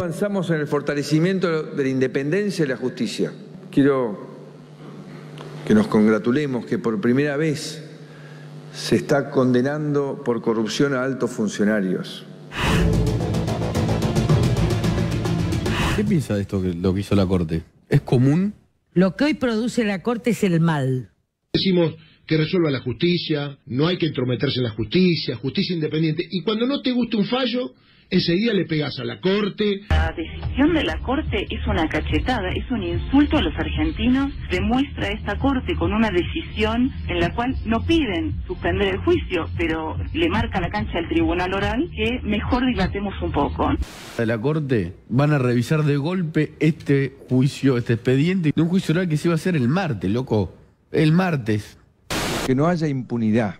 avanzamos en el fortalecimiento de la independencia de la justicia. Quiero que nos congratulemos que por primera vez se está condenando por corrupción a altos funcionarios. ¿Qué piensa de esto, lo que hizo la Corte? ¿Es común? Lo que hoy produce la Corte es el mal. Decimos que resuelva la justicia, no hay que entrometerse en la justicia, justicia independiente. Y cuando no te gusta un fallo, enseguida le pegas a la Corte. La decisión de la Corte es una cachetada, es un insulto a los argentinos. Demuestra esta Corte con una decisión en la cual no piden suspender el juicio, pero le marca la cancha al Tribunal Oral que mejor dilatemos un poco. De la Corte van a revisar de golpe este juicio, este expediente, de un juicio oral que se iba a hacer el martes, loco. El martes. Que no haya impunidad.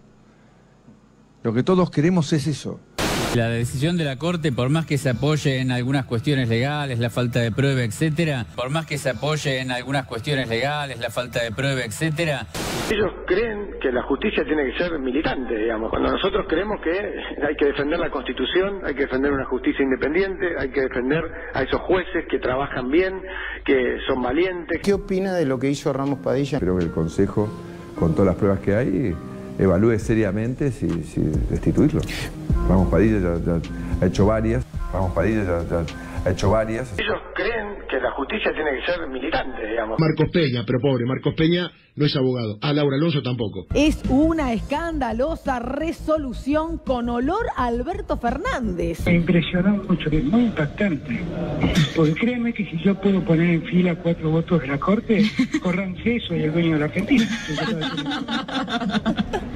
Lo que todos queremos es eso. La decisión de la Corte, por más que se apoye en algunas cuestiones legales, la falta de prueba, etcétera, por más que se apoye en algunas cuestiones legales, la falta de prueba, etcétera. Ellos creen que la justicia tiene que ser militante, digamos, cuando nosotros creemos que hay que defender la Constitución, hay que defender una justicia independiente, hay que defender a esos jueces que trabajan bien, que son valientes. ¿Qué opina de lo que hizo Ramos Padilla? Creo que el Consejo, con todas las pruebas que hay, evalúe seriamente si destituirlo. Ramos Padilla ya ha hecho varias. Ellos creen que la justicia tiene que ser militante, digamos. Marcos Peña, pero pobre, Marcos Peña no es abogado. A Laura Alonso tampoco. Es una escandalosa resolución con olor a Alberto Fernández. Me impresionó mucho, es muy impactante. Porque créeme que si yo puedo poner en fila 4 votos de la Corte, córranse, soy el dueño de la Argentina.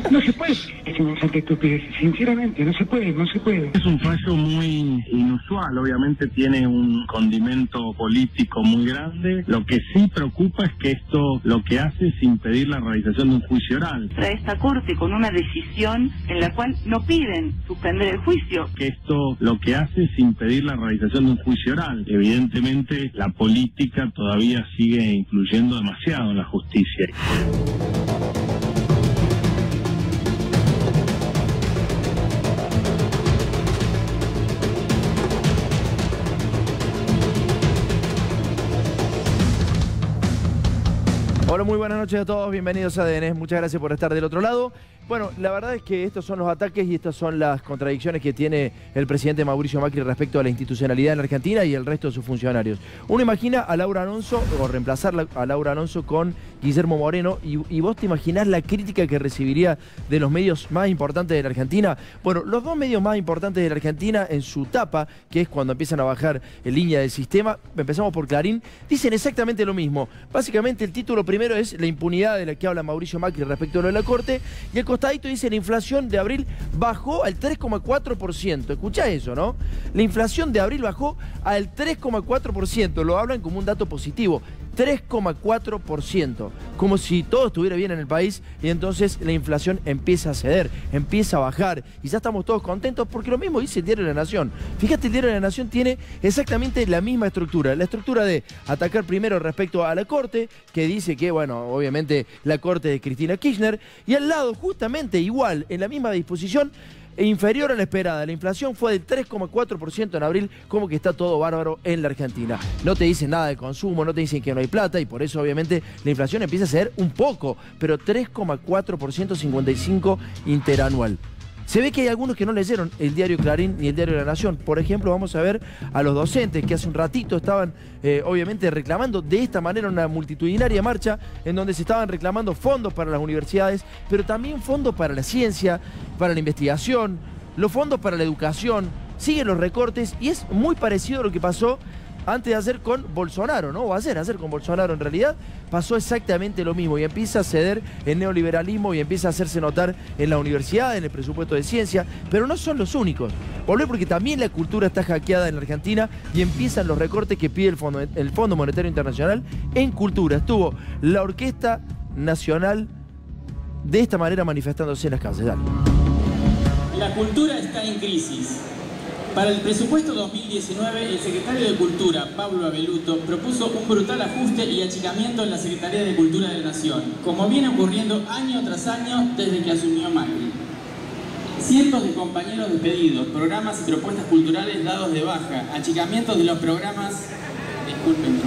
No se puede decir semejante estupidez, sinceramente, no se puede. Es un fallo muy inusual, obviamente tiene un condimento político muy grande. Lo que sí preocupa es que esto lo que hace es impedir la realización de un juicio oral. Trae esta Corte con una decisión en la cual no piden suspender el juicio. Que esto lo que hace es impedir la realización de un juicio oral. Evidentemente la política todavía sigue influyendo demasiado en la justicia. Hola, muy buenas noches a todos, bienvenidos a ADN, muchas gracias por estar del otro lado. Bueno, la verdad es que estos son los ataques y estas son las contradicciones que tiene el presidente Mauricio Macri respecto a la institucionalidad en la Argentina y el resto de sus funcionarios. Uno imagina a Laura Alonso, o reemplazar a Laura Alonso con Guillermo Moreno, y vos te imaginás la crítica que recibiría de los medios más importantes de la Argentina. Bueno, los dos medios más importantes de la Argentina en su tapa, que es cuando empiezan a bajar en línea del sistema, empezamos por Clarín, dicen exactamente lo mismo. Básicamente el título primero es la impunidad de la que habla Mauricio Macri respecto a lo de la Corte, y el costadito dice la inflación de abril bajó al 3,4%. Escuchá eso, ¿no? La inflación de abril bajó al 3,4%, lo hablan como un dato positivo. 3,4%, como si todo estuviera bien en el país y entonces la inflación empieza a ceder, empieza a bajar y ya estamos todos contentos porque lo mismo dice el Diario de la Nación. Fíjate, el Diario de la Nación tiene exactamente la misma estructura, la estructura de atacar primero respecto a la Corte, que dice que, bueno, obviamente la Corte de Cristina Kirchner, y al lado justamente igual, en la misma disposición, e inferior a la esperada. La inflación fue del 3,4% en abril, como que está todo bárbaro en la Argentina. No te dicen nada de consumo, no te dicen que no hay plata y por eso obviamente la inflación empieza a ceder un poco, pero 3,4% 55 interanual. Se ve que hay algunos que no leyeron el diario Clarín ni el diario de la Nación. Por ejemplo, vamos a ver a los docentes que hace un ratito estaban obviamente reclamando de esta manera una multitudinaria marcha en donde se estaban reclamando fondos para las universidades, pero también fondos para la ciencia, para la investigación, los fondos para la educación. Siguen los recortes y es muy parecido a lo que pasó antes de hacer con Bolsonaro, ¿no? O hacer con Bolsonaro en realidad, pasó exactamente lo mismo y empieza a ceder el neoliberalismo y empieza a hacerse notar en la universidad, en el presupuesto de ciencia, pero no son los únicos. Volvé porque también la cultura está hackeada en la Argentina y empiezan los recortes que pide el Fondo Monetario Internacional en cultura. Estuvo la Orquesta Nacional de esta manera manifestándose en las calles. Dale. La cultura está en crisis. Para el presupuesto 2019, el secretario de Cultura, Pablo Abeluto, propuso un brutal ajuste y achicamiento en la Secretaría de Cultura de la Nación, como viene ocurriendo año tras año desde que asumió Macri. Cientos de compañeros despedidos, programas y propuestas culturales dados de baja, achicamientos de los programas... Disculpen,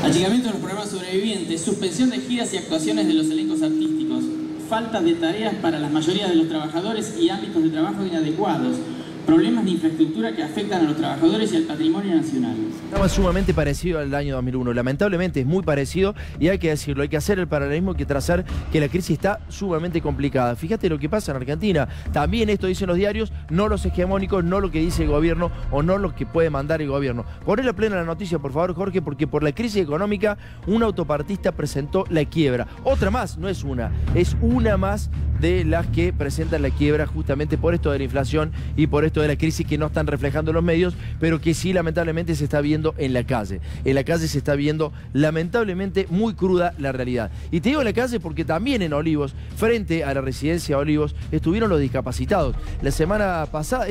achicamientos de los programas sobrevivientes, suspensión de giras y actuaciones de los elencos artísticos, falta de tareas para la mayoría de los trabajadores y ámbitos de trabajo inadecuados, problemas de infraestructura que afectan a los trabajadores y al patrimonio nacional. Estaba sumamente parecido al año 2001, lamentablemente es muy parecido y hay que decirlo, hay que hacer el paralelismo, hay que trazar que la crisis está sumamente complicada. Fíjate lo que pasa en Argentina, también esto dicen los diarios, no los hegemónicos, no lo que dice el gobierno o no lo que puede mandar el gobierno. Ponle plena la noticia, por favor, Jorge, porque por la crisis económica un autopartista presentó la quiebra. Otra más, no es una, es una más de las que presentan la quiebra justamente por esto de la inflación y por esto de la crisis que no están reflejando los medios, pero que sí lamentablemente se está viendo en la calle. En la calle se está viendo lamentablemente muy cruda la realidad. Y te digo en la calle porque también en Olivos, frente a la residencia de Olivos, estuvieron los discapacitados. La semana pasada,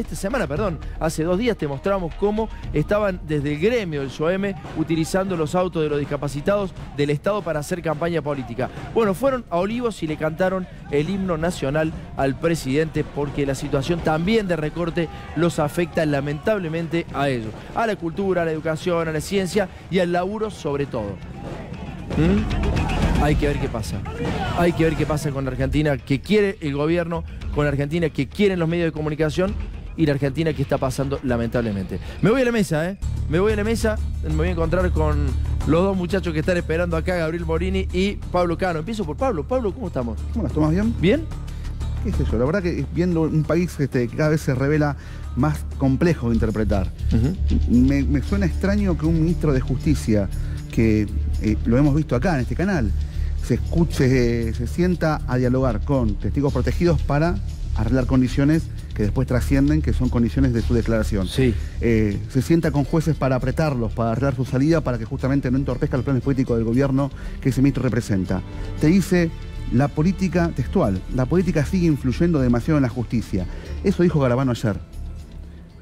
hace 2 días te mostramos cómo estaban desde el gremio del SOEM utilizando los autos de los discapacitados del Estado para hacer campaña política. Bueno, fueron a Olivos y le cantaron el himno nacional al presidente porque la situación también de recorte los afecta lamentablemente a ellos, a la cultura, a la educación, a la ciencia y al laburo sobre todo. Hay que ver qué pasa. Hay que ver qué pasa con la Argentina que quiere el gobierno, con la Argentina que quieren los medios de comunicación y la Argentina que está pasando lamentablemente. Me voy a la mesa, me voy a la mesa, me voy a encontrar con los dos muchachos que están esperando acá, Gabriel Morini y Pablo Cano. Empiezo por Pablo. Pablo, ¿cómo estamos? ¿Cómo las tomas bien? ¿Bien? ¿Qué es eso? La verdad que viendo un país que cada vez se revela más complejo de interpretar. Me suena extraño que un ministro de Justicia, que lo hemos visto acá en este canal, se sienta a dialogar con testigos protegidos para arreglar condiciones que después trascienden, que son condiciones de su declaración. Sí. Se sienta con jueces para apretarlos, para arreglar su salida, para que justamente no entorpezca los planes políticos del gobierno que ese ministro representa. Te dice la política textual, la política sigue influyendo demasiado en la justicia. Eso dijo Garabano ayer.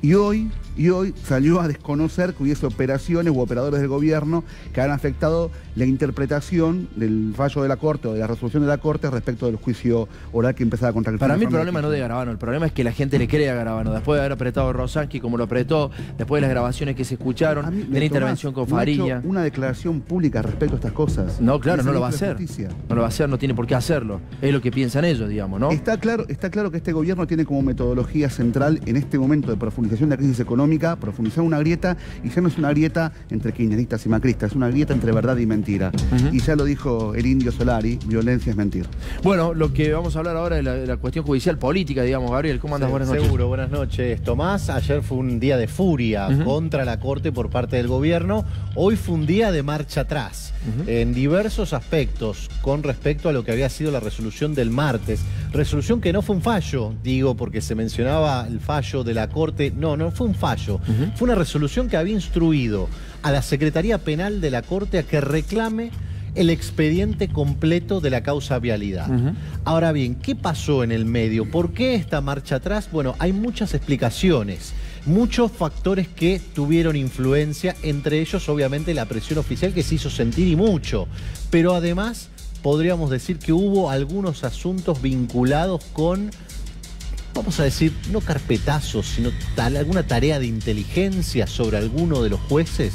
Y hoy salió a desconocer que hubiese operaciones u operadores del gobierno que han afectado la interpretación del fallo de la Corte o de la resolución de la Corte respecto del juicio oral que empezaba contra el... Para mí el problema no es de Garabano, el problema es que la gente le cree a Garabano. Después de haber apretado a Rosansky como lo apretó, después de las grabaciones que se escucharon, de la intervención con Fariña. No una declaración pública respecto a estas cosas. No, claro, no lo va a hacer. No lo va a hacer, no tiene por qué hacerlo. Es lo que piensan ellos, digamos, ¿no? Está claro que este gobierno tiene como metodología central en este momento de profundización de la crisis económica, profundizar una grieta, y ya no es una grieta entre kirchneristas y macristas, es una grieta entre verdad y mentira. Y ya lo dijo el indio Solari, violencia es mentir. Bueno, lo que vamos a hablar ahora es la cuestión judicial política, digamos. Gabriel, ¿cómo andas? Buenas noches. Seguro, buenas noches, Tomás. Ayer fue un día de furia contra la Corte por parte del gobierno. Hoy fue un día de marcha atrás en diversos aspectos con respecto a lo que había sido la resolución del martes. Resolución que no fue un fallo, digo, porque se mencionaba el fallo de la Corte. No fue un fallo. Fue una resolución que había instruido a la Secretaría Penal de la Corte a que reclame el expediente completo de la causa vialidad. Ahora bien, ¿qué pasó en el medio? ¿Por qué esta marcha atrás? Bueno, hay muchas explicaciones, muchos factores que tuvieron influencia, entre ellos obviamente la presión oficial que se hizo sentir y mucho, pero además podríamos decir que hubo algunos asuntos vinculados con, vamos a decir, no carpetazos, sino alguna tarea de inteligencia sobre alguno de los jueces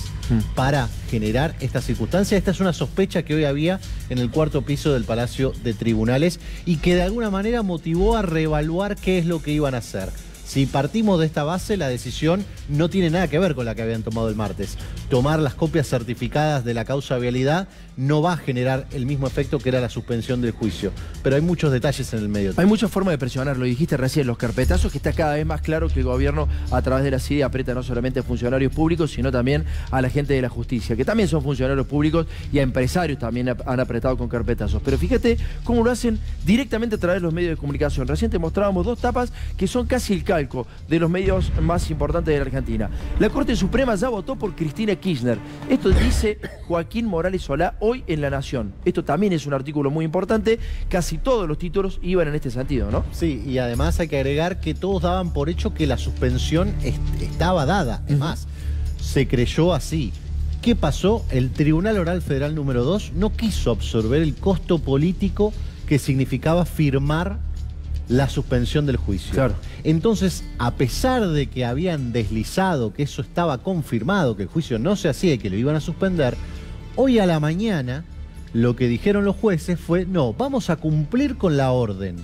para generar esta circunstancia. Esta es una sospecha que hoy había en el 4º piso del Palacio de Tribunales y que de alguna manera motivó a reevaluar qué es lo que iban a hacer. Si partimos de esta base, la decisión no tiene nada que ver con la que habían tomado el martes. Tomar las copias certificadas de la causa vialidad no va a generar el mismo efecto que era la suspensión del juicio. Pero hay muchos detalles en el medio. Hay muchas formas de presionar, lo dijiste recién, los carpetazos, que está cada vez más claro que el gobierno a través de la CIDE aprieta no solamente a funcionarios públicos, sino también a la gente de la justicia, que también son funcionarios públicos, y a empresarios también han apretado con carpetazos. Pero fíjate cómo lo hacen directamente a través de los medios de comunicación. Recién te mostrábamos 2 tapas que son casi el calco de los medios más importantes de la Argentina. La Corte Suprema ya votó por Cristina Kirchner. Esto dice Joaquín Morales Solá hoy en La Nación. Esto también es un artículo muy importante. Casi todos los títulos iban en este sentido, ¿no? Sí, y además hay que agregar que todos daban por hecho que la suspensión estaba dada. Es más, se creyó así. ¿Qué pasó? El Tribunal Oral Federal número 2 no quiso absorber el costo político que significaba firmar la suspensión del juicio. Claro. Entonces, a pesar de que habían deslizado, que eso estaba confirmado, que el juicio no se hacía y que lo iban a suspender, hoy a la mañana lo que dijeron los jueces fue, no, vamos a cumplir con la orden.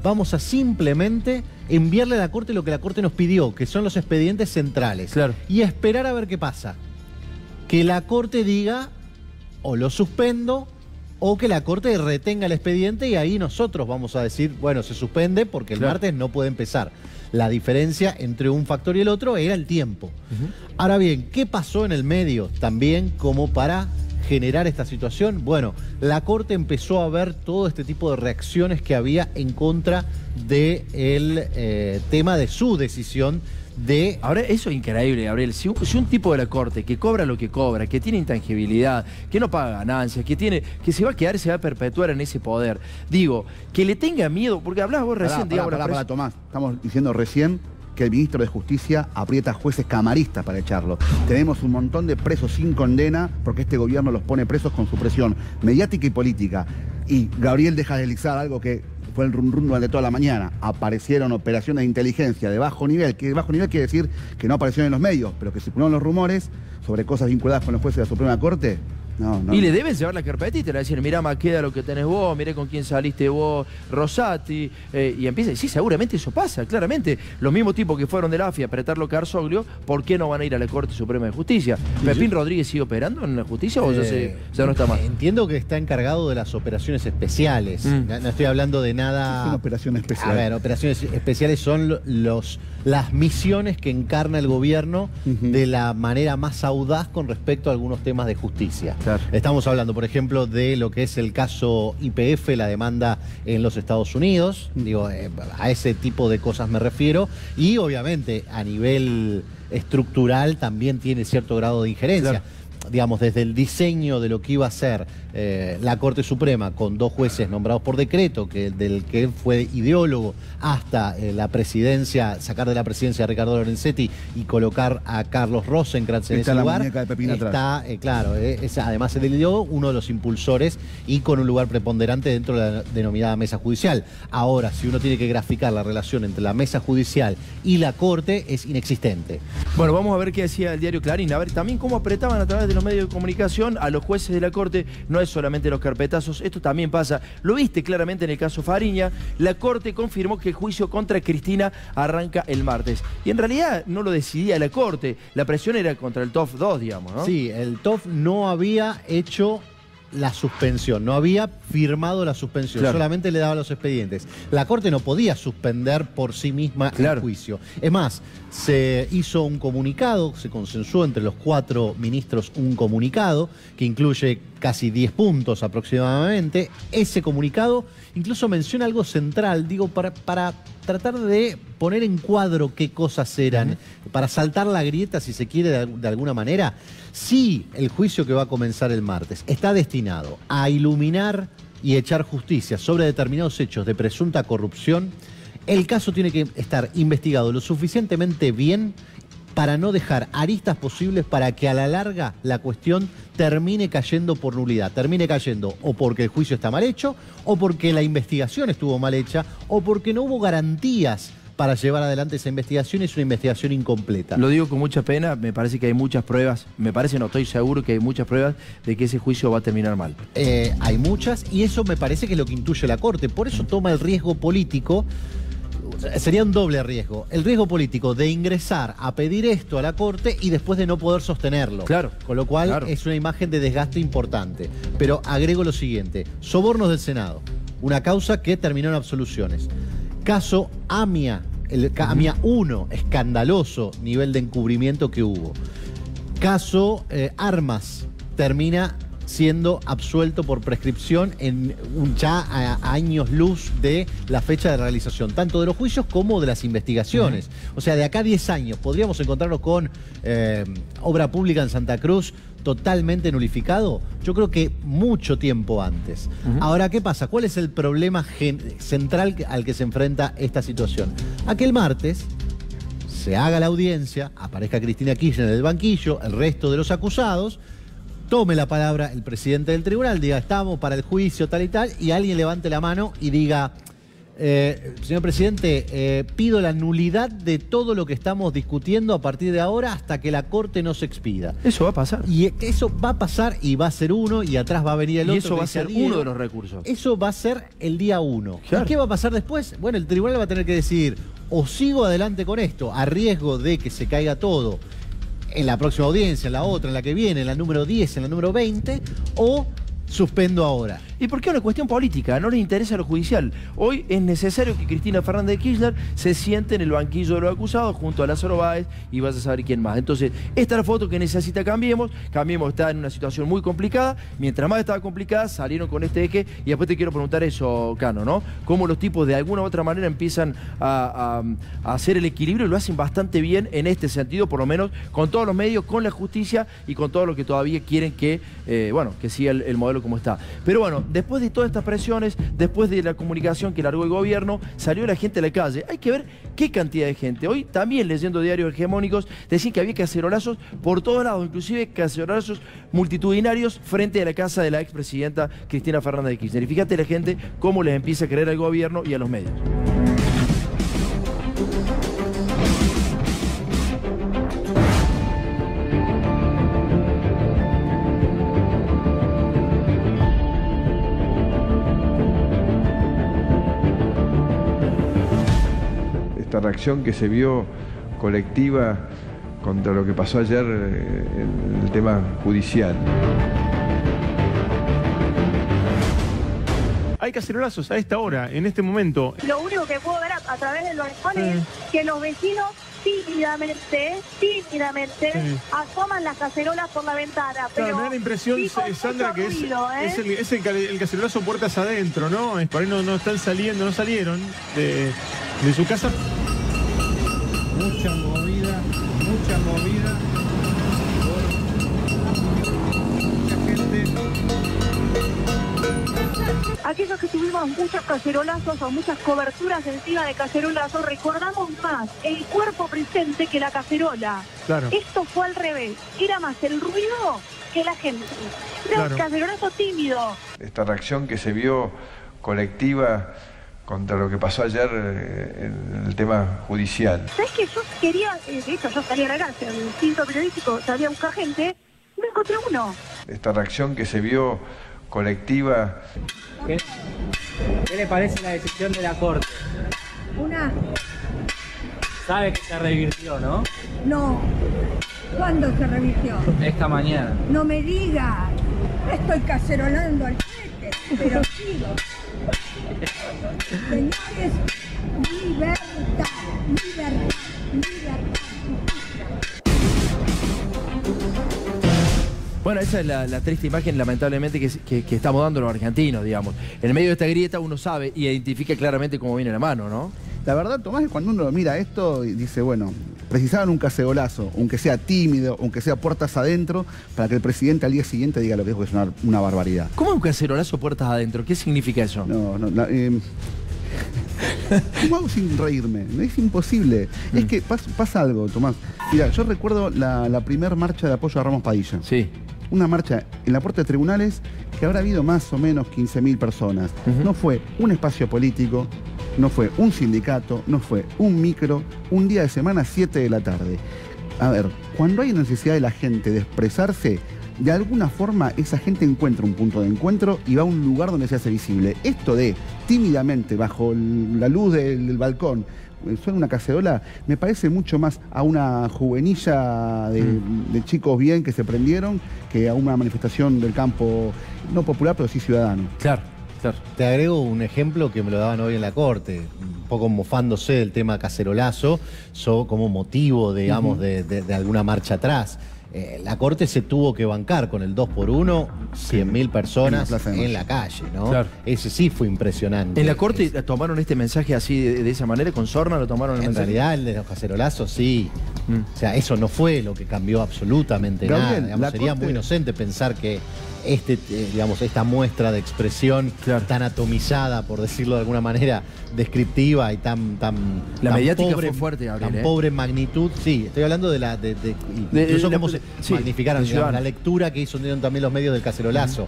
Vamos a simplemente enviarle a la Corte lo que la Corte nos pidió, que son los expedientes centrales. Claro. Y esperar a ver qué pasa. Que la Corte diga, o lo suspendo, o que la Corte retenga el expediente y ahí nosotros vamos a decir, bueno, se suspende porque el martes no puede empezar. La diferencia entre un factor y el otro era el tiempo. Ahora bien, ¿qué pasó en el medio también como para generar esta situación? Bueno, la Corte empezó a ver todo este tipo de reacciones que había en contra del tema de su decisión de... Ahora, eso es increíble, Gabriel. Si un tipo de la Corte que cobra lo que cobra, que tiene intangibilidad, que no paga ganancias, que se va a quedar, se va a perpetuar en ese poder, digo, que le tenga miedo, porque hablabas vos recién, digamos... Pará, Tomás, estamos diciendo recién que el ministro de Justicia aprieta jueces camaristas para echarlo. Tenemos un montón de presos sin condena porque este gobierno los pone presos con su presión mediática y política. Y Gabriel deja de deslizar algo que fue el rum durante toda la mañana. Aparecieron operaciones de inteligencia de bajo nivel. Que bajo nivel quiere decir que no aparecieron en los medios, pero que circularon los rumores sobre cosas vinculadas con los jueces de la Suprema Corte. No. Y le deben llevar la carpetita y le decir, mirá Maqueda lo que tenés vos, mirá con quién saliste vos, Rosati, y empieza, sí, seguramente eso pasa, claramente. Los mismos tipos que fueron de la AFI a apretarlo Carzoglio, ¿por qué no van a ir a la Corte Suprema de Justicia? ¿Pepín Rodríguez sigue operando en la justicia o ya no está más? Entiendo que está encargado de las operaciones especiales. No estoy hablando de nada... ¿Qué es una operación especial? A ver, operaciones especiales son las misiones que encarna el gobierno de la manera más audaz con respecto a algunos temas de justicia. Claro. Estamos hablando, por ejemplo, de lo que es el caso YPF, la demanda en los Estados Unidos. Digo, a ese tipo de cosas me refiero. Y obviamente a nivel estructural también tiene cierto grado de injerencia. Claro. Digamos, desde el diseño de lo que iba a ser la Corte Suprema con 2 jueces nombrados por decreto, del que él fue ideólogo, hasta la presidencia, sacar de la presidencia a Ricardo Lorenzetti y colocar a Carlos Rosenkrantz en ese lugar. La muñeca de Pepín atrás. Claro, además el ideólogo, uno de los impulsores y con un lugar preponderante dentro de la denominada mesa judicial. Ahora, si uno tiene que graficar la relación entre la mesa judicial y la Corte, es inexistente. Bueno, vamos a ver qué decía el diario Clarín. A ver también cómo apretaban a través de los medios de comunicación a los jueces de la Corte. No es solamente los carpetazos, esto también pasa. Lo viste claramente en el caso Fariña. La Corte confirmó que el juicio contra Cristina arranca el martes. Y en realidad no lo decidía la Corte. La presión era contra el TOF 2, digamos, ¿no? Sí, el TOF no había hecho la suspensión, no había firmado la suspensión, claro. Solamente le daba los expedientes. La Corte no podía suspender por sí misma el juicio. Es más, se hizo un comunicado, se consensuó entre los 4 ministros un comunicado que incluye casi 10 puntos aproximadamente. Ese comunicado incluso menciona algo central, digo, para tratar de poner en cuadro qué cosas eran, para saltar la grieta, si se quiere, de alguna manera. Sí, el juicio que va a comenzar el martes está destinado a iluminar y echar justicia sobre determinados hechos de presunta corrupción. El caso tiene que estar investigado lo suficientemente bien para no dejar aristas posibles para que a la larga la cuestión termine cayendo por nulidad, termine cayendo o porque el juicio está mal hecho, o porque la investigación estuvo mal hecha, o porque no hubo garantías para llevar adelante esa investigación. Es una investigación incompleta. Lo digo con mucha pena, me parece que hay muchas pruebas, no estoy seguro que hay muchas pruebas de que ese juicio va a terminar mal. Hay muchas, y eso me parece que es lo que intuye la Corte, por eso toma el riesgo político. Sería un doble riesgo. El riesgo político de ingresar a pedir esto a la Corte y después de no poder sostenerlo. Claro. Con lo cual es una imagen de desgaste importante. Pero agrego lo siguiente. Sobornos del Senado. Una causa que terminó en absoluciones. Caso AMIA. El AMIA 1. Escandaloso nivel de encubrimiento que hubo. Caso Armas. Termina siendo absuelto por prescripción en ya a años luz de la fecha de realización, tanto de los juicios como de las investigaciones. O sea, de acá a 10 años podríamos encontrarnos con obra pública en Santa Cruz totalmente nulificado. Yo creo que mucho tiempo antes. Ahora, ¿qué pasa? ¿Cuál es el problema central al que se enfrenta esta situación? Aquel martes se haga la audiencia, aparezca Cristina Kirchner en el banquillo, el resto de los acusados, tome la palabra el presidente del tribunal, diga, estamos para el juicio tal y tal, y alguien levante la mano y diga, Señor presidente, pido la nulidad de todo lo que estamos discutiendo a partir de ahora hasta que la Corte nos expida. Eso va a pasar. Y eso va a pasar y va a ser uno y atrás va a venir el otro. Y eso va a ser uno de los recursos. Eso va a ser el día 1. Claro. ¿Y qué va a pasar después? Bueno, el tribunal va a tener que decidir, o sigo adelante con esto, a riesgo de que se caiga todo en la próxima audiencia, en la otra, en la que viene, en la número 10, en la número 20, o suspendo ahora. ¿Y por qué es una cuestión política? No les interesa lo judicial. Hoy es necesario que Cristina Fernández de Kirchner se siente en el banquillo de los acusados junto a Lázaro Báez y vas a saber quién más. Entonces, esta es la foto que necesita Cambiemos. Cambiemos está en una situación muy complicada. Mientras más estaba complicada, salieron con este eje. Y después te quiero preguntar eso, Cano, ¿no? Cómo los tipos de alguna u otra manera empiezan a hacer el equilibrio y lo hacen bastante bien en este sentido, por lo menos con todos los medios, con la justicia y con todo lo que todavía quieren que, que siga el modelo como está. Pero bueno, después de todas estas presiones, después de la comunicación que largó el gobierno, salió la gente a la calle. Hay que ver qué cantidad de gente. Hoy también leyendo diarios hegemónicos decían que había cacerolazos por todos lados, inclusive cacerolazos multitudinarios frente a la casa de la expresidenta Cristina Fernández de Kirchner. Y fíjate la gente cómo les empieza a creer al gobierno y a los medios. Esta reacción que se vio colectiva contra lo que pasó ayer en el tema judicial. Hay cacerolazos a esta hora, en este momento. Lo único que puedo ver a través de los balcones es que los vecinos tímidamente asoman las cacerolas por la ventana. Claro, me da la impresión, Sandra, que es el cacerolazo puertas adentro, ¿no? Por ahí no están saliendo, no salieron de su casa. Mucha movida. Mucha gente. Aquellos que tuvimos muchos cacerolazos o muchas coberturas encima de cacerolazos, recordamos más el cuerpo presente que la cacerola. Claro. Esto fue al revés. Era más el ruido que la gente. Era un cacerolazo tímido. Esta reacción que se vio colectiva contra lo que pasó ayer en el tema judicial. ¿Sabes qué? Yo quería, de hecho yo salí a la calle, en el instinto periodístico, salí a buscar gente, no encontré uno. Esta reacción que se vio colectiva. ¿Qué le parece la decisión de la Corte? Una. Sabe que se revirtió, ¿no? No. ¿Cuándo se revirtió? Esta mañana. No me digas. Estoy cacerolando al frente, pero sigo. Señores, libertad. Bueno, esa es la triste imagen, lamentablemente, que estamos dando los argentinos, digamos. En medio de esta grieta uno sabe y identifica claramente cómo viene la mano, ¿no? La verdad, Tomás, es cuando uno mira esto y dice, bueno, precisaban un cacerolazo, aunque sea tímido, aunque sea puertas adentro, para que el presidente al día siguiente diga lo que dijo, que es una barbaridad. ¿Cómo un cacerolazo puertas adentro? ¿Qué significa eso? ¿Cómo hago sin reírme? Es imposible. Es que pasa algo, Tomás. Mira, yo recuerdo la primera marcha de apoyo a Ramos Padilla. Sí. Una marcha en la puerta de tribunales que habrá habido más o menos 15.000 personas. No fue un espacio político, no fue un sindicato, no fue un micro, un día de semana, 7 de la tarde. A ver, cuando hay necesidad de la gente de expresarse, de alguna forma esa gente encuentra un punto de encuentro y va a un lugar donde se hace visible. Esto de tímidamente bajo la luz del balcón suena una cacerola, me parece mucho más a una juvenilla de chicos bien que se prendieron que a una manifestación del campo, no popular, pero sí ciudadano. Claro. Te agrego un ejemplo que me lo daban hoy en la Corte, un poco mofándose del tema cacerolazo, como motivo, digamos, de alguna marcha atrás. La Corte se tuvo que bancar con el 2x1, 100.000 personas en la calle, ¿no? Claro. Ese sí fue impresionante. ¿En la Corte tomaron este mensaje así de esa manera? ¿Con sorna lo tomaron el mensaje? En realidad el de los cacerolazos sí. O sea, eso no fue lo que cambió absolutamente nada. Digamos, sería muy inocente pensar que esta muestra de expresión tan atomizada, por decirlo de alguna manera, descriptiva y tan la mediática pobre, fue fuerte, Gabriel, tan pobre magnitud. Sí, estoy hablando incluso cómo se magnificaron la lectura que hicieron también los medios del cacerolazo.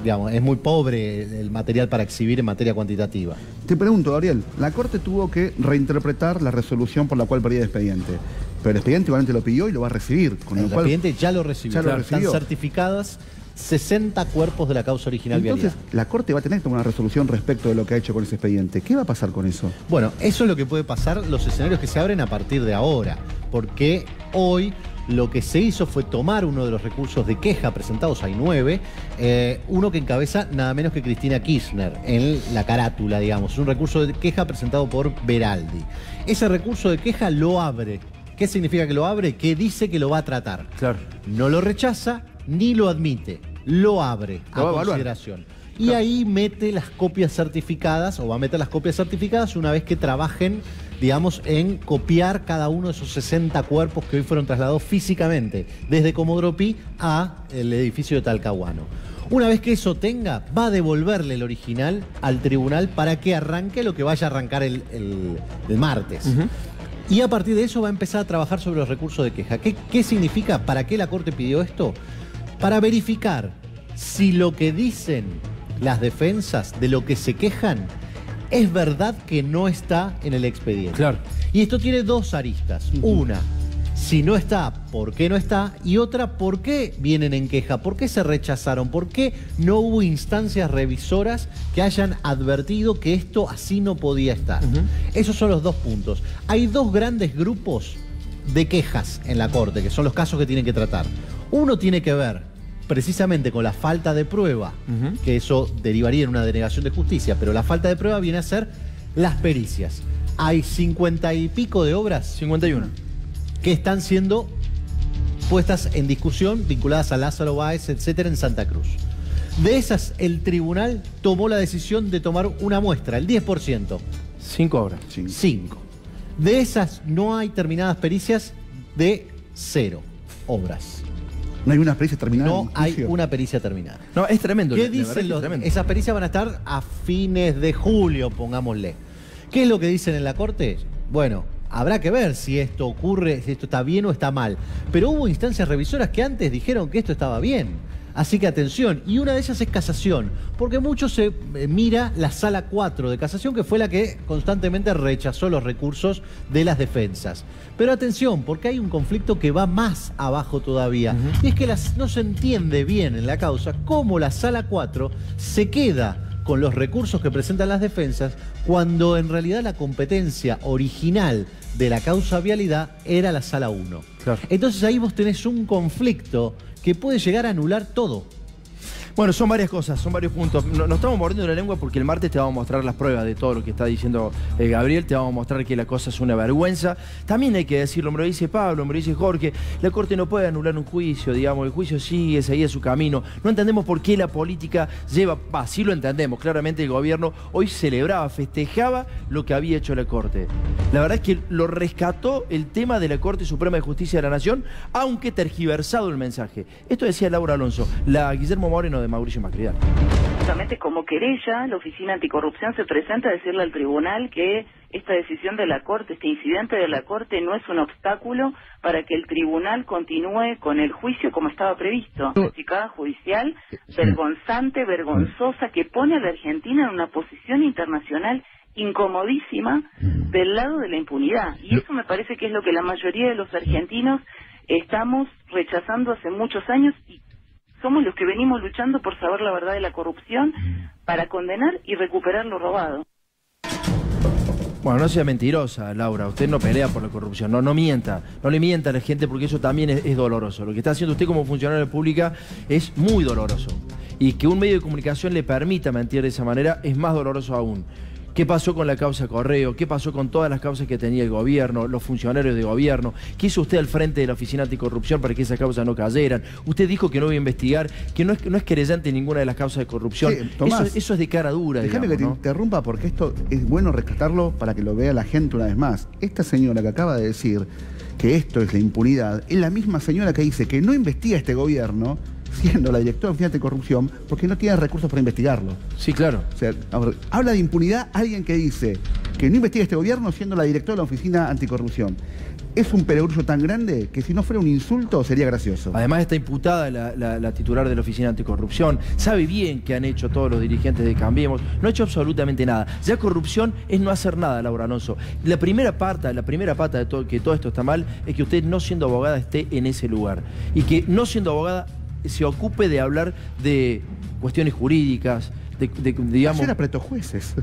digamos, es muy pobre el material para exhibir en materia cuantitativa. Te pregunto, Gabriel, la Corte tuvo que reinterpretar la resolución por la cual perdía el expediente. Pero el expediente igualmente lo pidió y lo va a recibir. Con El expediente ya lo recibió. Ya lo recibió. Están certificadas 60 cuerpos de la causa original Entonces, vialidad. la Corte va a tener que tomar una resolución respecto de lo que ha hecho con ese expediente. ¿Qué va a pasar con eso? Bueno, eso es lo que puede pasar, los escenarios que se abren a partir de ahora. Porque hoy lo que se hizo fue tomar uno de los recursos de queja presentados, hay 9, uno que encabeza nada menos que Cristina Kirchner, en la carátula, digamos. Un recurso de queja presentado por Beraldi. Ese recurso de queja lo abre. ¿Qué significa que lo abre? Que dice que lo va a tratar. Claro. No lo rechaza ni lo admite. Lo abre a consideración. Y ahí mete las copias certificadas, o va a meter las copias certificadas una vez que trabajen, digamos, en copiar cada uno de esos 60 cuerpos que hoy fueron trasladados físicamente desde Comodoro Pi a el edificio de Talcahuano. Una vez que eso tenga, va a devolverle el original al tribunal para que arranque lo que vaya a arrancar el martes. Y a partir de eso va a empezar a trabajar sobre los recursos de queja. ¿Qué significa? ¿Para qué la Corte pidió esto? Para verificar si lo que dicen las defensas de lo que se quejan es verdad que no está en el expediente. Claro. Y esto tiene dos aristas. Una, si no está, ¿por qué no está? Y otra, ¿por qué vienen en queja? ¿Por qué se rechazaron? ¿Por qué no hubo instancias revisoras que hayan advertido que esto así no podía estar? Esos son los dos puntos. Hay dos grandes grupos de quejas en la Corte, que son los casos que tienen que tratar. Uno tiene que ver precisamente con la falta de prueba, que eso derivaría en una denegación de justicia, pero la falta de prueba viene a ser las pericias. Hay 50 y pico de obras, 51, que están siendo puestas en discusión, vinculadas a Lázaro Báez, etcétera, en Santa Cruz. De esas, el tribunal tomó la decisión de tomar una muestra, el 10%. 5 obras. 5. De esas no hay terminadas pericias, de 0 obras. ¿No hay una pericia terminada? No hay una pericia terminada. No, es tremendo. ¿Qué dicen los? Esas pericias van a estar a fines de julio, pongámosle. ¿Qué es lo que dicen en la Corte? Bueno, habrá que ver si esto ocurre, si esto está bien o está mal. Pero hubo instancias revisoras que antes dijeron que esto estaba bien. Así que atención, y una de ellas es casación, porque mucho se mira la Sala 4 de casación, que fue la que constantemente rechazó los recursos de las defensas. Pero atención, porque hay un conflicto que va más abajo todavía, y es que no se entiende bien en la causa cómo la Sala 4 se queda con los recursos que presentan las defensas, cuando en realidad la competencia original de la causa vialidad era la Sala 1. Claro. Entonces ahí vos tenés un conflicto que puede llegar a anular todo. Bueno, son varias cosas, son varios puntos. Nos estamos mordiendo la lengua porque el martes te vamos a mostrar las pruebas de todo lo que está diciendo Gabriel. Te vamos a mostrar que la cosa es una vergüenza. También hay que decirlo, me lo dice Pablo, me lo dice Jorge. La Corte no puede anular un juicio, digamos. El juicio sigue, seguía su camino. No entendemos por qué la política lleva... sí lo entendemos. Claramente el gobierno hoy celebraba, festejaba lo que había hecho la Corte. La verdad es que lo rescató el tema de la Corte Suprema de Justicia de la Nación, aunque tergiversado el mensaje. Esto decía Laura Alonso, la Guillermo Moreno de Mauricio Macri. Justamente como querella, la Oficina Anticorrupción se presenta a decirle al tribunal que esta decisión de la Corte, este incidente de la Corte, no es un obstáculo para que el tribunal continúe con el juicio como estaba previsto. Una chicada judicial vergonzante, vergonzosa, que pone a la Argentina en una posición internacional incomodísima del lado de la impunidad. Y eso me parece que es lo que la mayoría de los argentinos estamos rechazando hace muchos años, y somos los que venimos luchando por saber la verdad de la corrupción para condenar y recuperar lo robado. Bueno, no sea mentirosa, Laura. Usted no pelea por la corrupción. No mienta. No le mienta a la gente, porque eso también es doloroso. Lo que está haciendo usted como funcionario pública es muy doloroso. Y que un medio de comunicación le permita mentir de esa manera es más doloroso aún. ¿Qué pasó con la causa Correo? ¿Qué pasó con todas las causas que tenía el gobierno, los funcionarios de gobierno? ¿Qué hizo usted al frente de la Oficina Anticorrupción para que esas causas no cayeran? Usted dijo que no iba a investigar, que no es querellante en ninguna de las causas de corrupción. Sí, Tomás, eso es de cara dura, déjame que te interrumpa, porque esto es bueno rescatarlo para que lo vea la gente una vez más. Esta señora que acaba de decir que esto es la impunidad es la misma señora que dice que no investiga este gobierno, siendo la directora de Oficina Anticorrupción, porque no tiene recursos para investigarlo. Sí, claro. O sea, habla de impunidad alguien que dice que no investigue este gobierno siendo la directora de la Oficina Anticorrupción. Es un perogrullo tan grande que si no fuera un insulto sería gracioso. Además está imputada la titular de la Oficina Anticorrupción. Sabe bien que han hecho todos los dirigentes de Cambiemos. No ha hecho absolutamente nada. Ya corrupción es no hacer nada, Laura Alonso. La primera pata de que todo esto está mal es que usted, no siendo abogada, esté en ese lugar. Y que no siendo abogada se ocupe de hablar de cuestiones jurídicas, digamos... Ayer apretó jueces.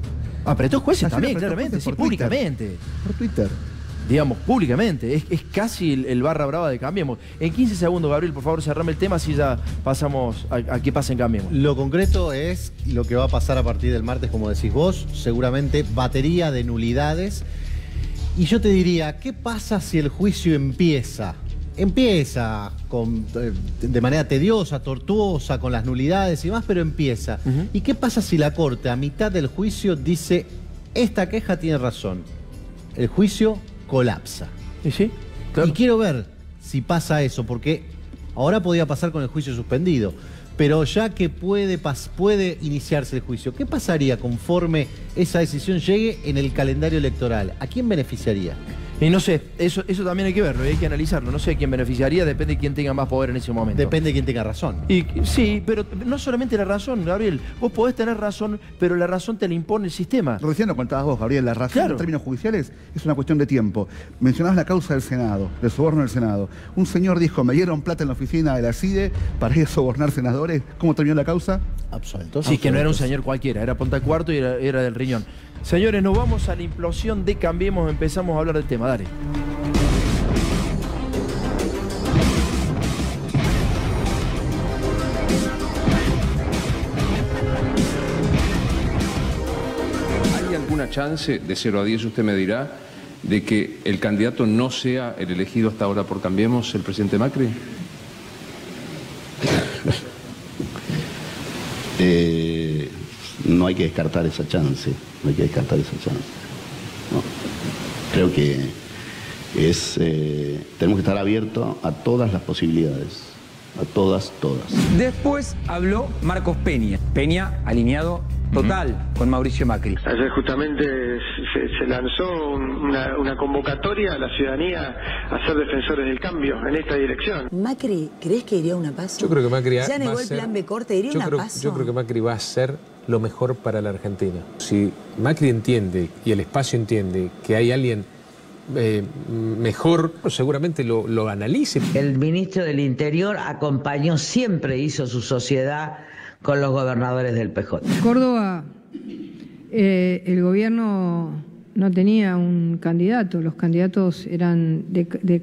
Apretó jueces Ayer también, apretó claramente, jueces sí, por públicamente. Por Twitter. Digamos, públicamente. Es casi el barra brava de Cambiemos. En 15 segundos, Gabriel, por favor, cerrame el tema, así ya pasamos a qué pasa en Cambiemos. Lo concreto es lo que va a pasar a partir del martes, como decís vos, seguramente batería de nulidades. Y yo te diría, ¿qué pasa si el juicio empieza de manera tediosa, tortuosa, con las nulidades y demás, pero empieza? ¿Y qué pasa si la Corte a mitad del juicio dice, esta queja tiene razón? El juicio colapsa. ¿Sí? Claro. Y quiero ver si pasa eso, porque ahora podía pasar con el juicio suspendido, pero ya que puede iniciarse el juicio, ¿qué pasaría conforme esa decisión llegue en el calendario electoral? ¿A quién beneficiaría? Y no sé, eso también hay que verlo, hay que analizarlo. No sé quién beneficiaría, depende de quién tenga más poder en ese momento. Depende de quién tenga razón. Y sí, pero no solamente la razón, Gabriel. Vos podés tener razón, pero la razón te la impone el sistema. Recién lo contabas vos, Gabriel, la razón en términos judiciales es una cuestión de tiempo. Mencionabas la causa del Senado, del soborno del Senado. Un señor dijo, me dieron plata en la oficina de la CIDE para ir a sobornar senadores. ¿Cómo terminó la causa? Absuelto. Sí, que no era un señor cualquiera, era Ponta Cuarto y era del riñón. Señores, nos vamos a la implosión de Cambiemos, empezamos a hablar del tema, dale. ¿Hay alguna chance, de 0 a 10 usted me dirá, de que el candidato no sea el elegido hasta ahora por Cambiemos, el presidente Macri? No hay que descartar esa chance, no hay que descartar esa chance. No. Creo que tenemos que estar abiertos a todas las posibilidades, a todas. Después habló Marcos Peña. Peña alineado total con Mauricio Macri. Ayer justamente se lanzó una convocatoria a la ciudadanía a ser defensores del cambio en esta dirección. ¿Macri crees que iría a una PASO? Yo creo que Macri ¿Ya negó el plan B corte? ¿Iría a una PASO? Yo creo que Macri va a hacer lo mejor para la Argentina. Si Macri entiende y el espacio entiende que hay alguien mejor, seguramente lo analice. El ministro del Interior acompañó, siempre hizo su sociedad con los gobernadores del PJ. Córdoba, el gobierno no tenía un candidato, los candidatos eran de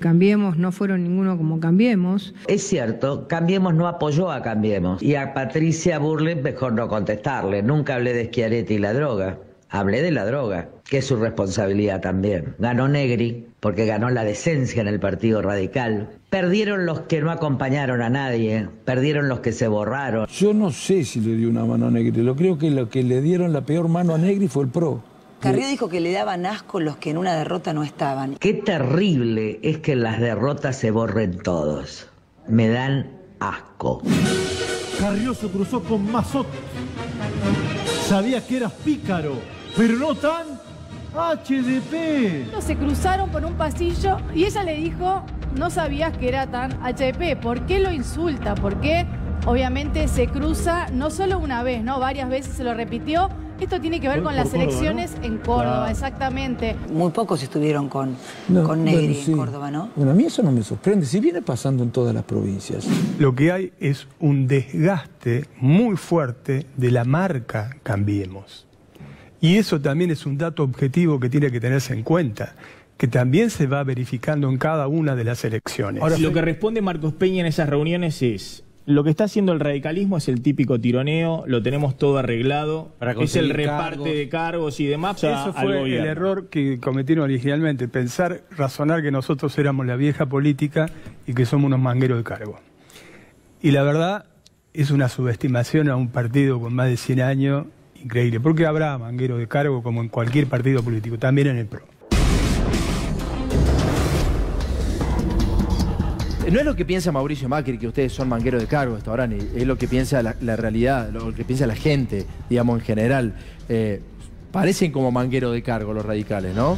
Cambiemos, no fueron ninguno como Cambiemos. Es cierto, Cambiemos no apoyó a Cambiemos y a Patricia Burley mejor no contestarle. Nunca hablé de Schiaretti y la droga. Hablé de la droga, que es su responsabilidad también. Ganó Negri, porque ganó la decencia en el Partido Radical. Perdieron los que no acompañaron a nadie, perdieron los que se borraron. Yo no sé si le dio una mano a Negri, lo creo que lo que le dieron la peor mano a Negri fue el PRO. Carrió dijo que le daban asco los que en una derrota no estaban. Qué terrible es que en las derrotas se borren todos. Me dan asco. Carrió se cruzó con Mazot. Sabía que eras pícaro, pero no tan HDP. Se cruzaron por un pasillo y ella le dijo, no sabías que era tan HDP. ¿Por qué lo insulta? ¿Por qué? Obviamente se cruza no solo una vez, ¿no? Varias veces se lo repitió. Esto tiene que ver con las elecciones en Córdoba, exactamente. Muy pocos estuvieron con Negri en Córdoba, ¿no? Bueno, a mí eso no me sorprende, si viene pasando en todas las provincias. Lo que hay es un desgaste muy fuerte de la marca Cambiemos. Y eso también es un dato objetivo que tiene que tenerse en cuenta, que también se va verificando en cada una de las elecciones. Ahora, lo que responde Marcos Peña en esas reuniones es: lo que está haciendo el radicalismo es el típico tironeo, lo tenemos todo arreglado, es el reparte de cargos y demás. Eso fue el error que cometieron originalmente, razonar que nosotros éramos la vieja política y que somos unos mangueros de cargo. Y la verdad es una subestimación a un partido con más de 100 años increíble, porque habrá mangueros de cargo como en cualquier partido político, también en el PRO. No es lo que piensa Mauricio Macri, que ustedes son mangueros de cargo, Stobarani, es lo que piensa la realidad, lo que piensa la gente, digamos, en general. Parecen como mangueros de cargo los radicales, ¿no?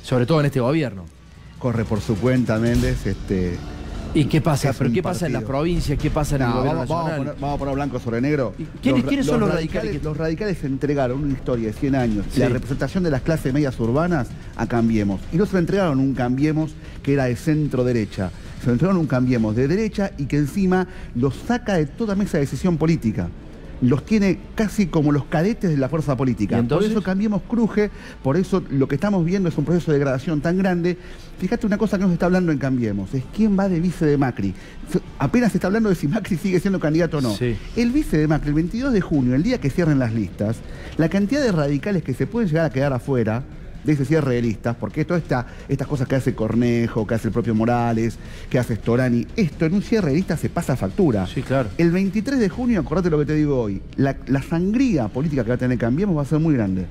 Sobre todo en este gobierno. Corre por su cuenta, Méndez. ¿Y qué pasa? ¿Pero qué pasa en las provincias? ¿Qué pasa en el gobierno nacional? Vamos a poner blanco sobre negro. ¿Quiénes son los radicales? Los radicales entregaron una historia de 100 años, la representación de las clases medias urbanas a Cambiemos. Y no se lo entregaron un Cambiemos que era de centro-derecha. Se lo entregaron un Cambiemos de derecha y que encima los saca de toda mesa de decisión política. Los tiene casi como los cadetes de la fuerza política. Por eso Cambiemos cruje, por eso lo que estamos viendo es un proceso de degradación tan grande. Fíjate una cosa que no se está hablando en Cambiemos, es quién va de vice de Macri. Apenas se está hablando de si Macri sigue siendo candidato o no. Sí. El vice de Macri, el 22 de junio, el día que cierren las listas, la cantidad de radicales que se pueden llegar a quedar afuera de ese cierre de listas, porque todas estas cosas que hace Cornejo, que hace el propio Morales, que hace Storani, esto en un cierre de listas se pasa factura. Sí, claro. El 23 de junio, acordate lo que te digo hoy, la sangría política que va a tener Cambiemos va a ser muy grande.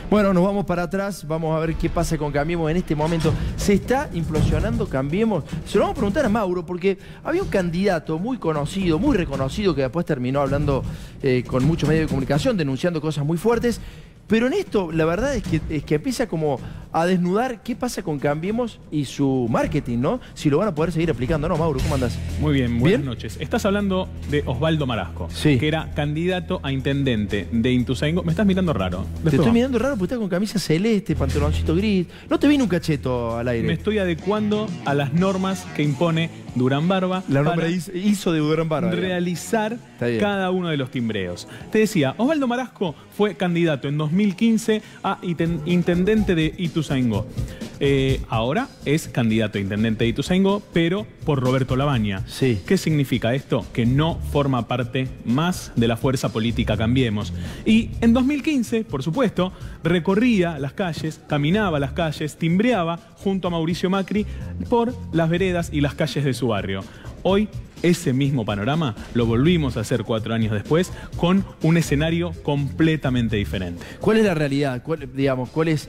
Bueno, nos vamos para atrás, vamos a ver qué pasa con Cambiemos en este momento. ¿Se está implosionando Cambiemos? Se lo vamos a preguntar a Mauro, porque había un candidato muy conocido, muy reconocido, que después terminó hablando con muchos medios de comunicación, denunciando cosas muy fuertes. Pero en esto, la verdad es que empieza como a desnudar qué pasa con Cambiemos y su marketing, ¿no? Si lo van a poder seguir aplicando, ¿no, Mauro? ¿Cómo andás? Muy bien, buenas noches. Estás hablando de Osvaldo Marasco, que era candidato a intendente de Ituzaingó. Me estás mirando raro. Te estoy mirando raro porque estás con camisa celeste, pantaloncito gris. No te vi un cacheto al aire. Me estoy adecuando a las normas que impone Durán Barba. La norma hizo de Durán Barba. Realizar cada uno de los timbreos. Te decía, Osvaldo Marasco fue candidato en 2015 a intendente de Ituzaingó. Ahora es candidato a intendente de Ituzaingó, pero por Roberto Labaña. Sí. ¿Qué significa esto? Que no forma parte más de la fuerza política Cambiemos. Y en 2015, por supuesto, recorría las calles, caminaba las calles, timbreaba junto a Mauricio Macri por las veredas y las calles de su barrio. Hoy, ese mismo panorama lo volvimos a hacer 4 años después con un escenario completamente diferente. ¿Cuál es la realidad? ¿Cuál es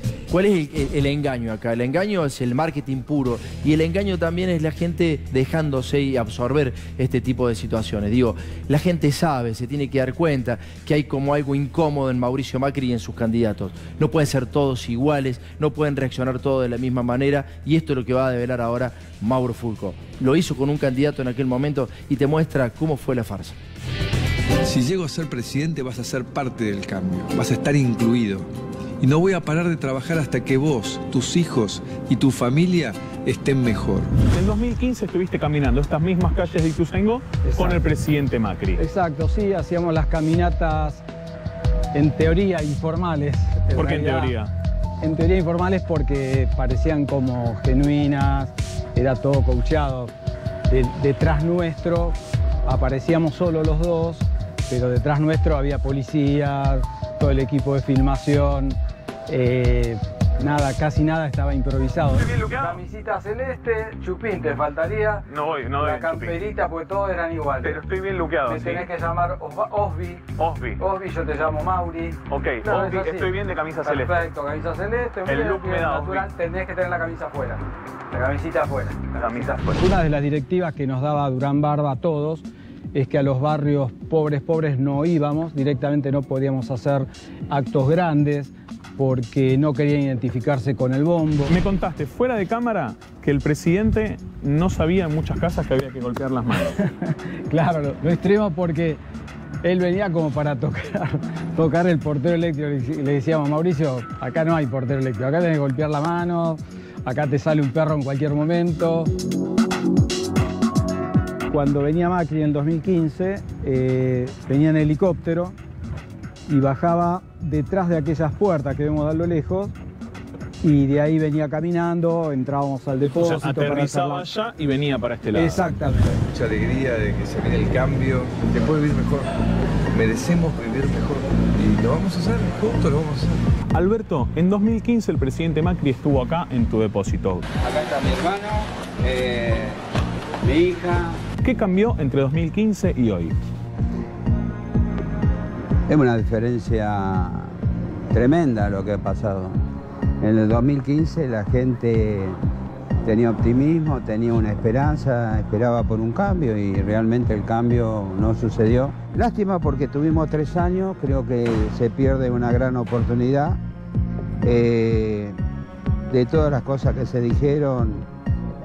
el engaño acá? El engaño es el marketing puro y el engaño también es la gente dejándose y absorber este tipo de situaciones. Digo, la gente sabe, se tiene que dar cuenta que hay como algo incómodo en Mauricio Macri y en sus candidatos. No pueden ser todos iguales, no pueden reaccionar todos de la misma manera y esto es lo que va a develar ahora Mauro Fulco. Lo hizo con un candidato en aquel momento y te muestra cómo fue la farsa. Si llego a ser presidente vas a ser parte del cambio, vas a estar incluido. Y no voy a parar de trabajar hasta que vos, tus hijos y tu familia estén mejor. En 2015 estuviste caminando estas mismas calles de Ituzaingó con el presidente Macri. Exacto, sí, hacíamos las caminatas en teoría informales. ¿Por qué en teoría? En teoría informales porque parecían como genuinas, era todo coacheado. Detrás nuestro aparecíamos solo los dos, pero detrás nuestro había policías, todo el equipo de filmación, casi nada estaba improvisado. Camisita celeste, chupín, te faltaría. No voy, no la camperita, porque todos eran iguales. Pero estoy bien luqueado. Me tenés que llamar Osby. Osby, yo te llamo Mauri. Ok, Osby, estoy bien de camisa celeste. Perfecto, camisa celeste. El look me da natural, Osby. tenés que tener la camisa afuera. La camisita afuera. La camisa afuera. Una de las directivas que nos daba Durán Barba a todos es que a los barrios pobres no íbamos, directamente no podíamos hacer actos grandes porque no querían identificarse con el bombo. Me contaste fuera de cámara que el presidente no sabía en muchas casas que había que golpear las manos. Claro, lo extremo porque él venía como para tocar el portero eléctrico. Le decíamos, Mauricio, acá no hay portero eléctrico, acá tenés que golpear la mano, acá te sale un perro en cualquier momento. Cuando venía Macri en 2015, venía en helicóptero y bajaba detrás de aquellas puertas que vemos a lo lejos y de ahí venía caminando, entrábamos al depósito. O sea, aterrizaba allá y venía para este lado. Exactamente. Mucha alegría de que se viene el cambio, se puede vivir mejor, merecemos vivir mejor y lo vamos a hacer, juntos lo vamos a hacer. Alberto, en 2015 el presidente Macri estuvo acá en tu depósito. Acá está mi hermano, mi hija. ¿Qué cambió entre 2015 y hoy? Es una diferencia tremenda lo que ha pasado. En el 2015 la gente tenía optimismo, tenía una esperanza, esperaba por un cambio y realmente el cambio no sucedió. Lástima porque tuvimos 3 años, creo que se pierde una gran oportunidad. De todas las cosas que se dijeron,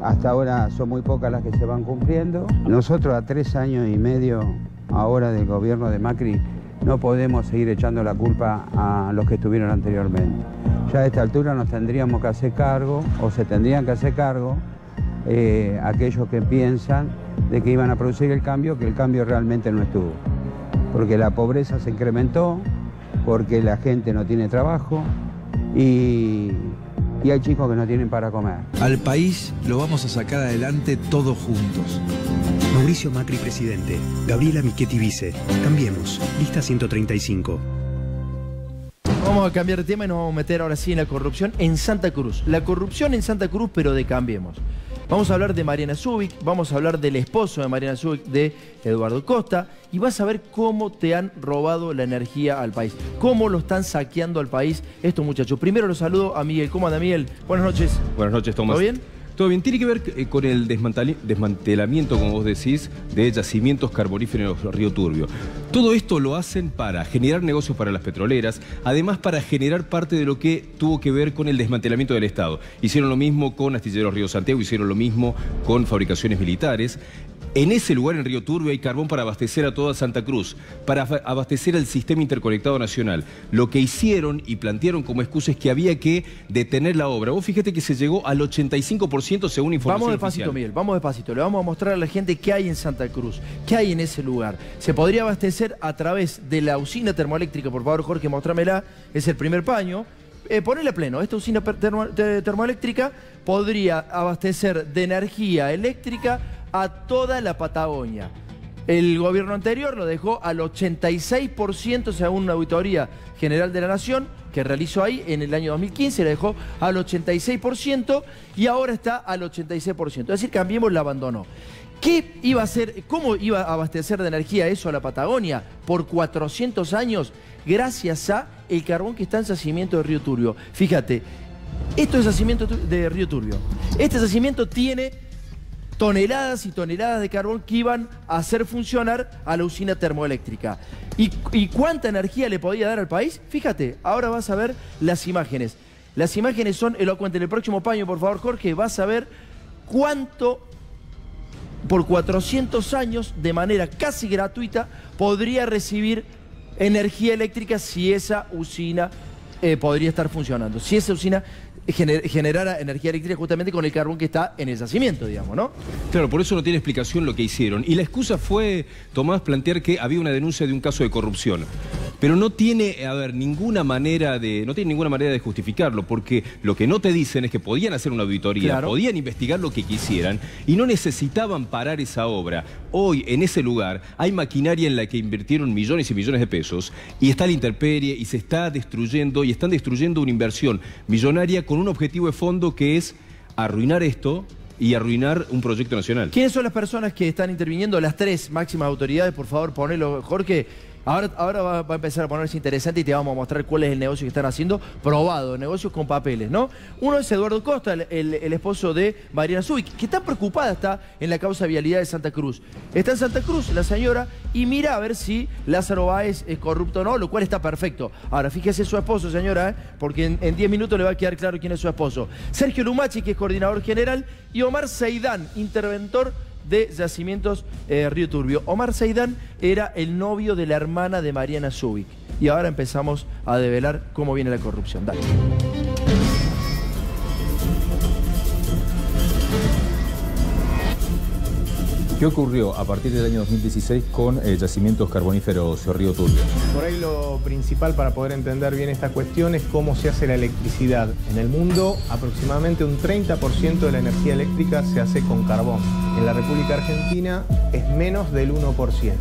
hasta ahora son muy pocas las que se van cumpliendo. Nosotros a 3 años y medio ahora del gobierno de Macri no podemos seguir echando la culpa a los que estuvieron anteriormente. Ya a esta altura nos tendríamos que hacer cargo, o se tendrían que hacer cargo, aquellos que piensan de que iban a producir el cambio, que el cambio realmente no estuvo. Porque la pobreza se incrementó, porque la gente no tiene trabajo y hay chicos que no tienen para comer. Al país lo vamos a sacar adelante todos juntos. Mauricio Macri, presidente. Gabriela Michetti, vice. Cambiemos. Lista 135. Vamos a cambiar de tema y nos vamos a meter ahora sí en la corrupción en Santa Cruz. La corrupción en Santa Cruz, pero de Cambiemos. Vamos a hablar de Mariana Zubik, vamos a hablar del esposo de Mariana Zubik, de Eduardo Costa, y vas a ver cómo te han robado la energía al país, cómo lo están saqueando al país estos muchachos. Primero los saludo a Miguel. ¿Cómo anda, Miguel? Buenas noches. Buenas noches, Tomás. ¿Todo bien? Todo bien, tiene que ver con el desmantelamiento, como vos decís, de yacimientos carboníferos en Río Turbio. Todo esto lo hacen para generar negocios para las petroleras, además para generar parte de lo que tuvo que ver con el desmantelamiento del Estado. Hicieron lo mismo con Astilleros Río Santiago, hicieron lo mismo con fabricaciones militares. En ese lugar, en Río Turbio, hay carbón para abastecer a toda Santa Cruz, para abastecer al sistema interconectado nacional. Lo que hicieron y plantearon como excusa es que había que detener la obra. Vos fíjate que se llegó al 85% según información Vamos despacito, oficial. Miguel, vamos despacito. Le vamos a mostrar a la gente qué hay en Santa Cruz, qué hay en ese lugar. Se podría abastecer a través de la usina termoeléctrica. Por favor, Jorge, mostrámela. Es el primer paño. Ponele a pleno. Esta usina termoeléctrica podría abastecer de energía eléctrica a toda la Patagonia. El gobierno anterior lo dejó al 86% según una auditoría general de la Nación que realizó ahí en el año 2015, la dejó al 86% y ahora está al 86%. Es decir, Cambiemos la abandonó. ¿Qué iba a hacer? ¿Cómo iba a abastecer de energía eso a la Patagonia? Por 400 años, gracias a el carbón que está en yacimiento de Río Turbio. Fíjate, esto es yacimiento de Río Turbio. Este yacimiento tiene toneladas y toneladas de carbón que iban a hacer funcionar a la usina termoeléctrica. ¿Y cuánta energía le podía dar al país? Fíjate, ahora vas a ver las imágenes. Las imágenes son elocuentes. En el próximo paño, por favor, Jorge, vas a ver cuánto por 400 años, de manera casi gratuita, podría recibir energía eléctrica si esa usina podría estar funcionando. Si esa usina generara energía eléctrica justamente con el carbón que está en el yacimiento, digamos, ¿no? Claro, por eso no tiene explicación lo que hicieron. Y la excusa fue, Tomás, plantear que había una denuncia de un caso de corrupción. Pero no tiene, ninguna manera de justificarlo, porque lo que no te dicen es que podían hacer una auditoría, claro, podían investigar lo que quisieran y no necesitaban parar esa obra. Hoy, en ese lugar, hay maquinaria en la que invirtieron millones y millones de pesos y está la intemperie y se está destruyendo y están destruyendo una inversión millonaria con un objetivo de fondo que es arruinar esto y arruinar un proyecto nacional. ¿Quiénes son las personas que están interviniendo? Las 3 máximas autoridades, por favor, ponelo, Jorge. Ahora va a empezar a ponerse interesante y te vamos a mostrar cuál es el negocio que están haciendo, probado, negocios con papeles, ¿no? Uno es Eduardo Costa, el esposo de Mariana Zubik, que tan preocupada está en la causa vialidad de Santa Cruz. Está en Santa Cruz la señora y mira a ver si Lázaro Báez es corrupto o no, lo cual está perfecto. Ahora, fíjese su esposo, señora, porque en 10 minutos le va a quedar claro quién es su esposo. Sergio Lumachi, que es coordinador general, y Omar Seidán, interventor de Yacimientos Río Turbio. Omar Seidán era el novio de la hermana de Mariana Zubik. Y ahora empezamos a develar cómo viene la corrupción. Dale. ¿Qué ocurrió a partir del año 2016 con Yacimientos Carboníferos Río Turbio? Por ahí lo principal para poder entender bien esta cuestión es cómo se hace la electricidad. En el mundo, aproximadamente un 30% de la energía eléctrica se hace con carbón. En la República Argentina, es menos del 1%.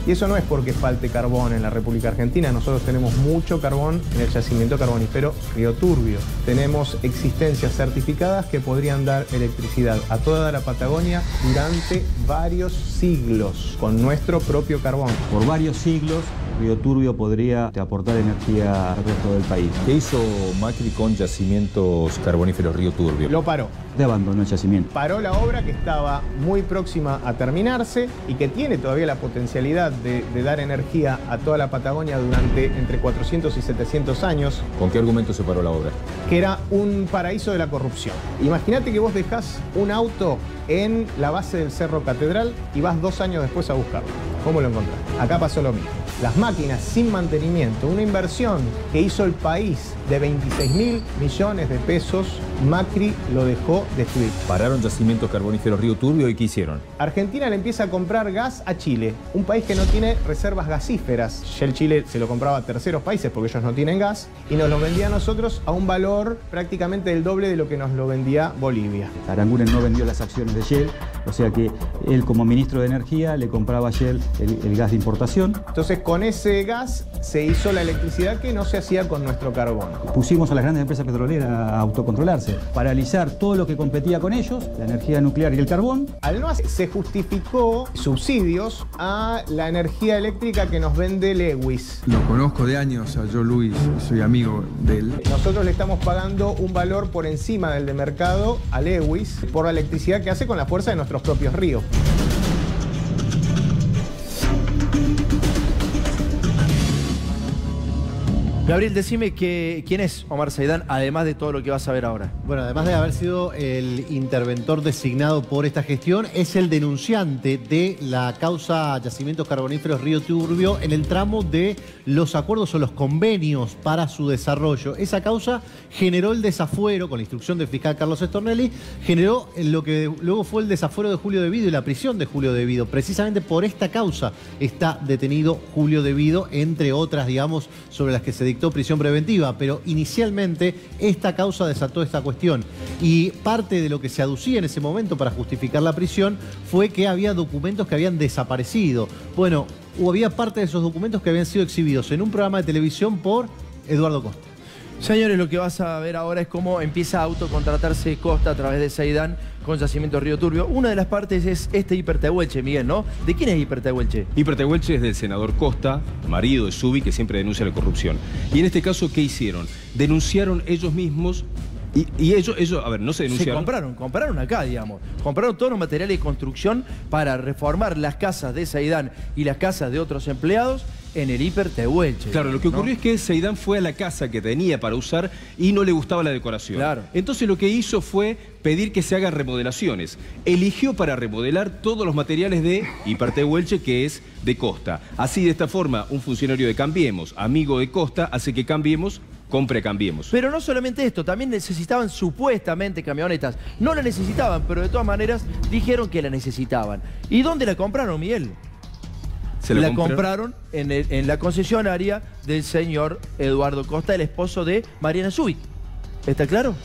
Y eso no es porque falte carbón en la República Argentina. Nosotros tenemos mucho carbón en el yacimiento carbonífero Río Turbio. Tenemos existencias certificadas que podrían dar electricidad a toda la Patagonia durante varios siglos con nuestro propio carbón. Por varios siglos, Río Turbio podría aportar energía al resto del país. ¿Qué hizo Macri con yacimientos carboníferos Río Turbio? Lo paró. De abandonó el yacimiento. Paró la obra que estaba muy próxima a terminarse y que tiene todavía la potencialidad de dar energía a toda la Patagonia durante entre 400 y 700 años. ¿Con qué argumento se paró la obra? Que era un paraíso de la corrupción. Imagínate que vos dejás un auto en la base del Cerro Catedral y vas 2 años después a buscarlo. ¿Cómo lo encontrás? Acá pasó lo mismo. Las máquinas sin mantenimiento, una inversión que hizo el país de 26.000 millones de pesos, Macri lo dejó destruir. Pararon yacimientos carboníferos Río Turbio y ¿qué hicieron? Argentina le empieza a comprar gas a Chile, un país que no tiene reservas gasíferas. Shell Chile se lo compraba a terceros países porque ellos no tienen gas y nos lo vendía a nosotros a un valor prácticamente del doble de lo que nos lo vendía Bolivia. Aranguren no vendió las acciones de Shell, o sea que él como ministro de Energía le compraba a Shell el gas de importación. Entonces con ese gas se hizo la electricidad que no se hacía con nuestro carbón. Pusimos a las grandes empresas petroleras a autocontrolarse, paralizar todo lo que competía con ellos, la energía nuclear y el carbón. Al no hacer, se justificó subsidios a la energía eléctrica que nos vende Lewis. Lo conozco de años a Joe Luis, soy amigo de él. Nosotros le estamos pagando un valor por encima del de mercado a Lewis por la electricidad que hace con la fuerza de nuestros propios ríos. Gabriel, decime quién es Omar Saidán, además de todo lo que vas a ver ahora. Bueno, además de haber sido el interventor designado por esta gestión, es el denunciante de la causa Yacimientos Carboníferos Río Turbio en el tramo de los acuerdos o los convenios para su desarrollo. Esa causa generó el desafuero, con la instrucción del fiscal Carlos Stornelli, generó lo que luego fue el desafuero de Julio De Vido y la prisión de Julio De Vido. Precisamente por esta causa está detenido Julio De Vido, entre otras, digamos, sobre las que se dictó prisión preventiva, pero inicialmente esta causa desató esta cuestión y parte de lo que se aducía en ese momento para justificar la prisión fue que había documentos que habían desaparecido. Bueno, había parte de esos documentos que habían sido exhibidos en un programa de televisión por Eduardo Costa. Señores, lo que vas a ver ahora es cómo empieza a autocontratarse Costa a través de Saidán con Yacimiento Río Turbio. Una de las partes es este Hipertehuelche, Miguel, ¿no? ¿De quién es Hipertehuelche? Hipertehuelche es del senador Costa, marido de Subi, que siempre denuncia la corrupción. Y en este caso, ¿qué hicieron? Denunciaron ellos mismos. Y ellos, a ver, no se denunciaron. Se compraron acá, digamos. Compraron todos los materiales de construcción para reformar las casas de Saidán y las casas de otros empleados en el Hipertehuelche. Claro, lo que ocurrió es que Saidán fue a la casa que tenía para usar y no le gustaba la decoración. Claro. Entonces lo que hizo fue pedir que se hagan remodelaciones. Eligió para remodelar todos los materiales de Hipertehuelche, que es de Costa. Así, de esta forma, un funcionario de Cambiemos, amigo de Costa, hace que Cambiemos compre Cambiemos. Pero no solamente esto, también necesitaban supuestamente camionetas. No la necesitaban, pero de todas maneras dijeron que la necesitaban. ¿Y dónde la compraron, Miguel? La compraron en la concesionaria del señor Eduardo Costa, el esposo de Mariana Subi. ¿Está claro?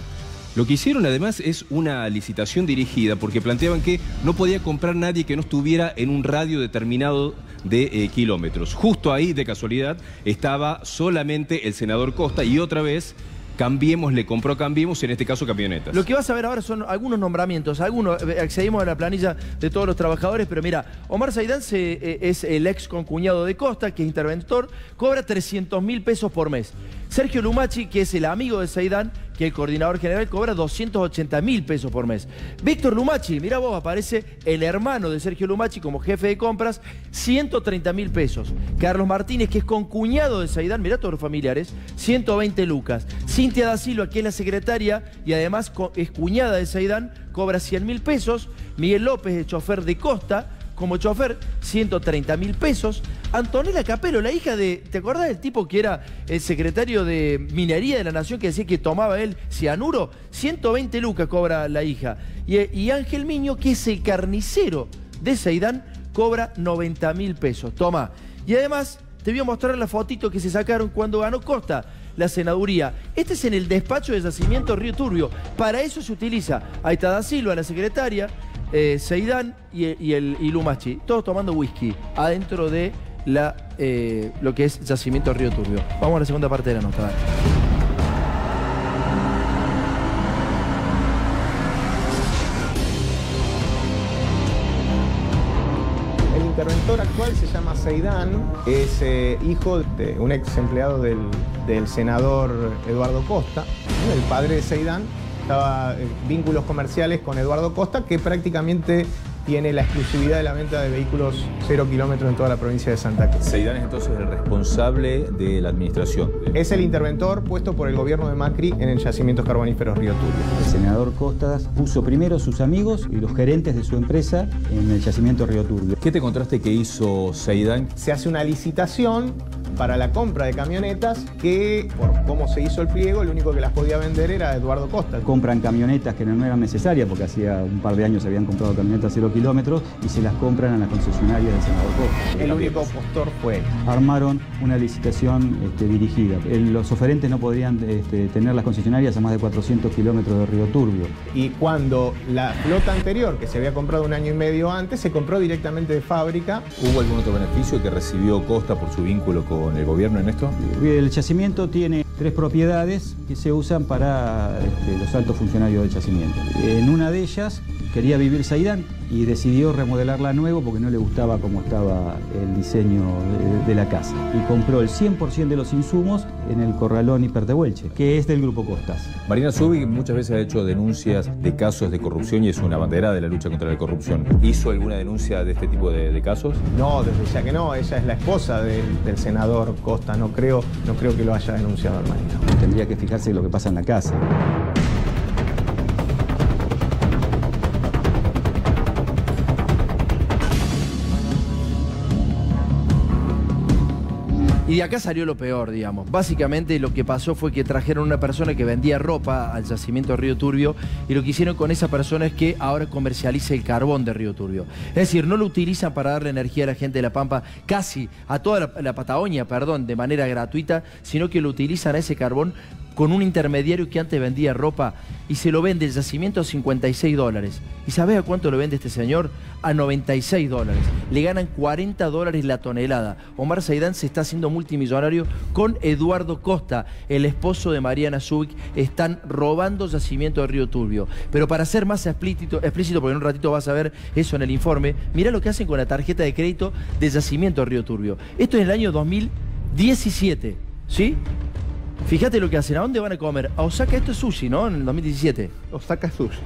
Lo que hicieron además es una licitación dirigida porque planteaban que no podía comprar nadie que no estuviera en un radio determinado de kilómetros. Justo ahí, de casualidad, estaba solamente el senador Costa y otra vez Cambiemos le compró Cambiemos, en este caso camionetas. Lo que vas a ver ahora son algunos nombramientos. Accedimos a la planilla de todos los trabajadores, pero mira, Omar Saidán es el ex concuñado de Costa, que es interventor, cobra 300.000 pesos por mes. Sergio Lumachi, que es el amigo de Saidán, que el coordinador general, cobra 280.000 pesos por mes. Víctor Lumachi, mira vos, aparece el hermano de Sergio Lumachi como jefe de compras, 130.000 pesos. Carlos Martínez, que es concuñado de Saidán, mirá todos los familiares, 120 lucas. Cintia da Silva, que es la secretaria y además es cuñada de Saidán, cobra 100.000 pesos. Miguel López, el chofer de Costa, como chofer, 130.000 pesos. Antonella Capelo, la hija de... ¿Te acordás del tipo que era el secretario de Minería de la Nación que decía que tomaba él cianuro? 120 lucas cobra la hija. Y Ángel Miño, que es el carnicero de Saidán, cobra 90.000 pesos. Toma. Y además, te voy a mostrar la fotito que se sacaron cuando ganó Costa la senaduría. Este es en el despacho de Yacimiento Río Turbio. Para eso se utiliza a Da Silva, la secretaria, Seidán y Lumachi, todos tomando whisky adentro de lo que es Yacimiento Río Turbio. Vamos a la segunda parte de la nota. Dale. El interventor actual se llama Seidán, es hijo de un ex empleado del senador Eduardo Costa. El padre de Seidán estaba vínculos comerciales con Eduardo Costa, que prácticamente tiene la exclusividad de la venta de vehículos 0 kilómetros en toda la provincia de Santa Cruz. Seidán es entonces el responsable de la administración. Es el interventor puesto por el gobierno de Macri en el Yacimientos Carboníferos Río Turbio. El senador Costas puso primero sus amigos y los gerentes de su empresa en el Yacimiento Río Turbio. ¿Qué te contraste que hizo Seidán? Se hace una licitación para la compra de camionetas que, por cómo se hizo el pliego, el único que las podía vender era Eduardo Costa. Compran camionetas que no eran necesarias, porque hacía un par de años se habían comprado camionetas 0 kilómetros, y se las compran a las concesionarias del senador Costa. El único postor fue él. Armaron una licitación dirigida. Los oferentes no podrían tener las concesionarias a más de 400 kilómetros de Río Turbio. Y cuando la flota anterior, que se había comprado un año y medio antes, se compró directamente de fábrica. ¿Hubo algún otro beneficio que recibió Costa por su vínculo con el gobierno en esto? El yacimiento tiene 3 propiedades que se usan para los altos funcionarios del yacimiento. En una de ellas quería vivir Seidán y decidió remodelarla a nuevo porque no le gustaba cómo estaba el diseño de la casa. Y compró el 100% de los insumos en el Corralón Hipertehuelche, que es del Grupo Costas. Mariana Zubik muchas veces ha hecho denuncias de casos de corrupción y es una bandera de la lucha contra la corrupción. ¿Hizo alguna denuncia de este tipo de casos? No, desde ya que no. Ella es la esposa del senador Costa. No creo que lo haya denunciado el marido. Tendría que fijarse en lo que pasa en la casa. Y de acá salió lo peor, digamos. Básicamente lo que pasó fue que trajeron una persona que vendía ropa al Yacimiento Río Turbio, y lo que hicieron con esa persona es que ahora comercializa el carbón de Río Turbio. Es decir, no lo utilizan para darle energía a la gente de La Pampa, casi a toda la Patagonia, perdón, de manera gratuita, sino que lo utilizan a ese carbón con un intermediario que antes vendía ropa y se lo vende el yacimiento a $56. ¿Y sabés a cuánto lo vende este señor? A $96. Le ganan $40 la tonelada. Omar Seidán se está haciendo multimillonario con Eduardo Costa, el esposo de Mariana Zubik. Están robando yacimiento de Río Turbio. Pero para ser más explícito, porque en un ratito vas a ver eso en el informe, mirá lo que hacen con la tarjeta de crédito de yacimiento de Río Turbio. Esto es en el año 2017, ¿sí? Fíjate lo que hacen. ¿A dónde van a comer? A Osaka. Esto es sushi, ¿no? En el 2017. Osaka es sushi.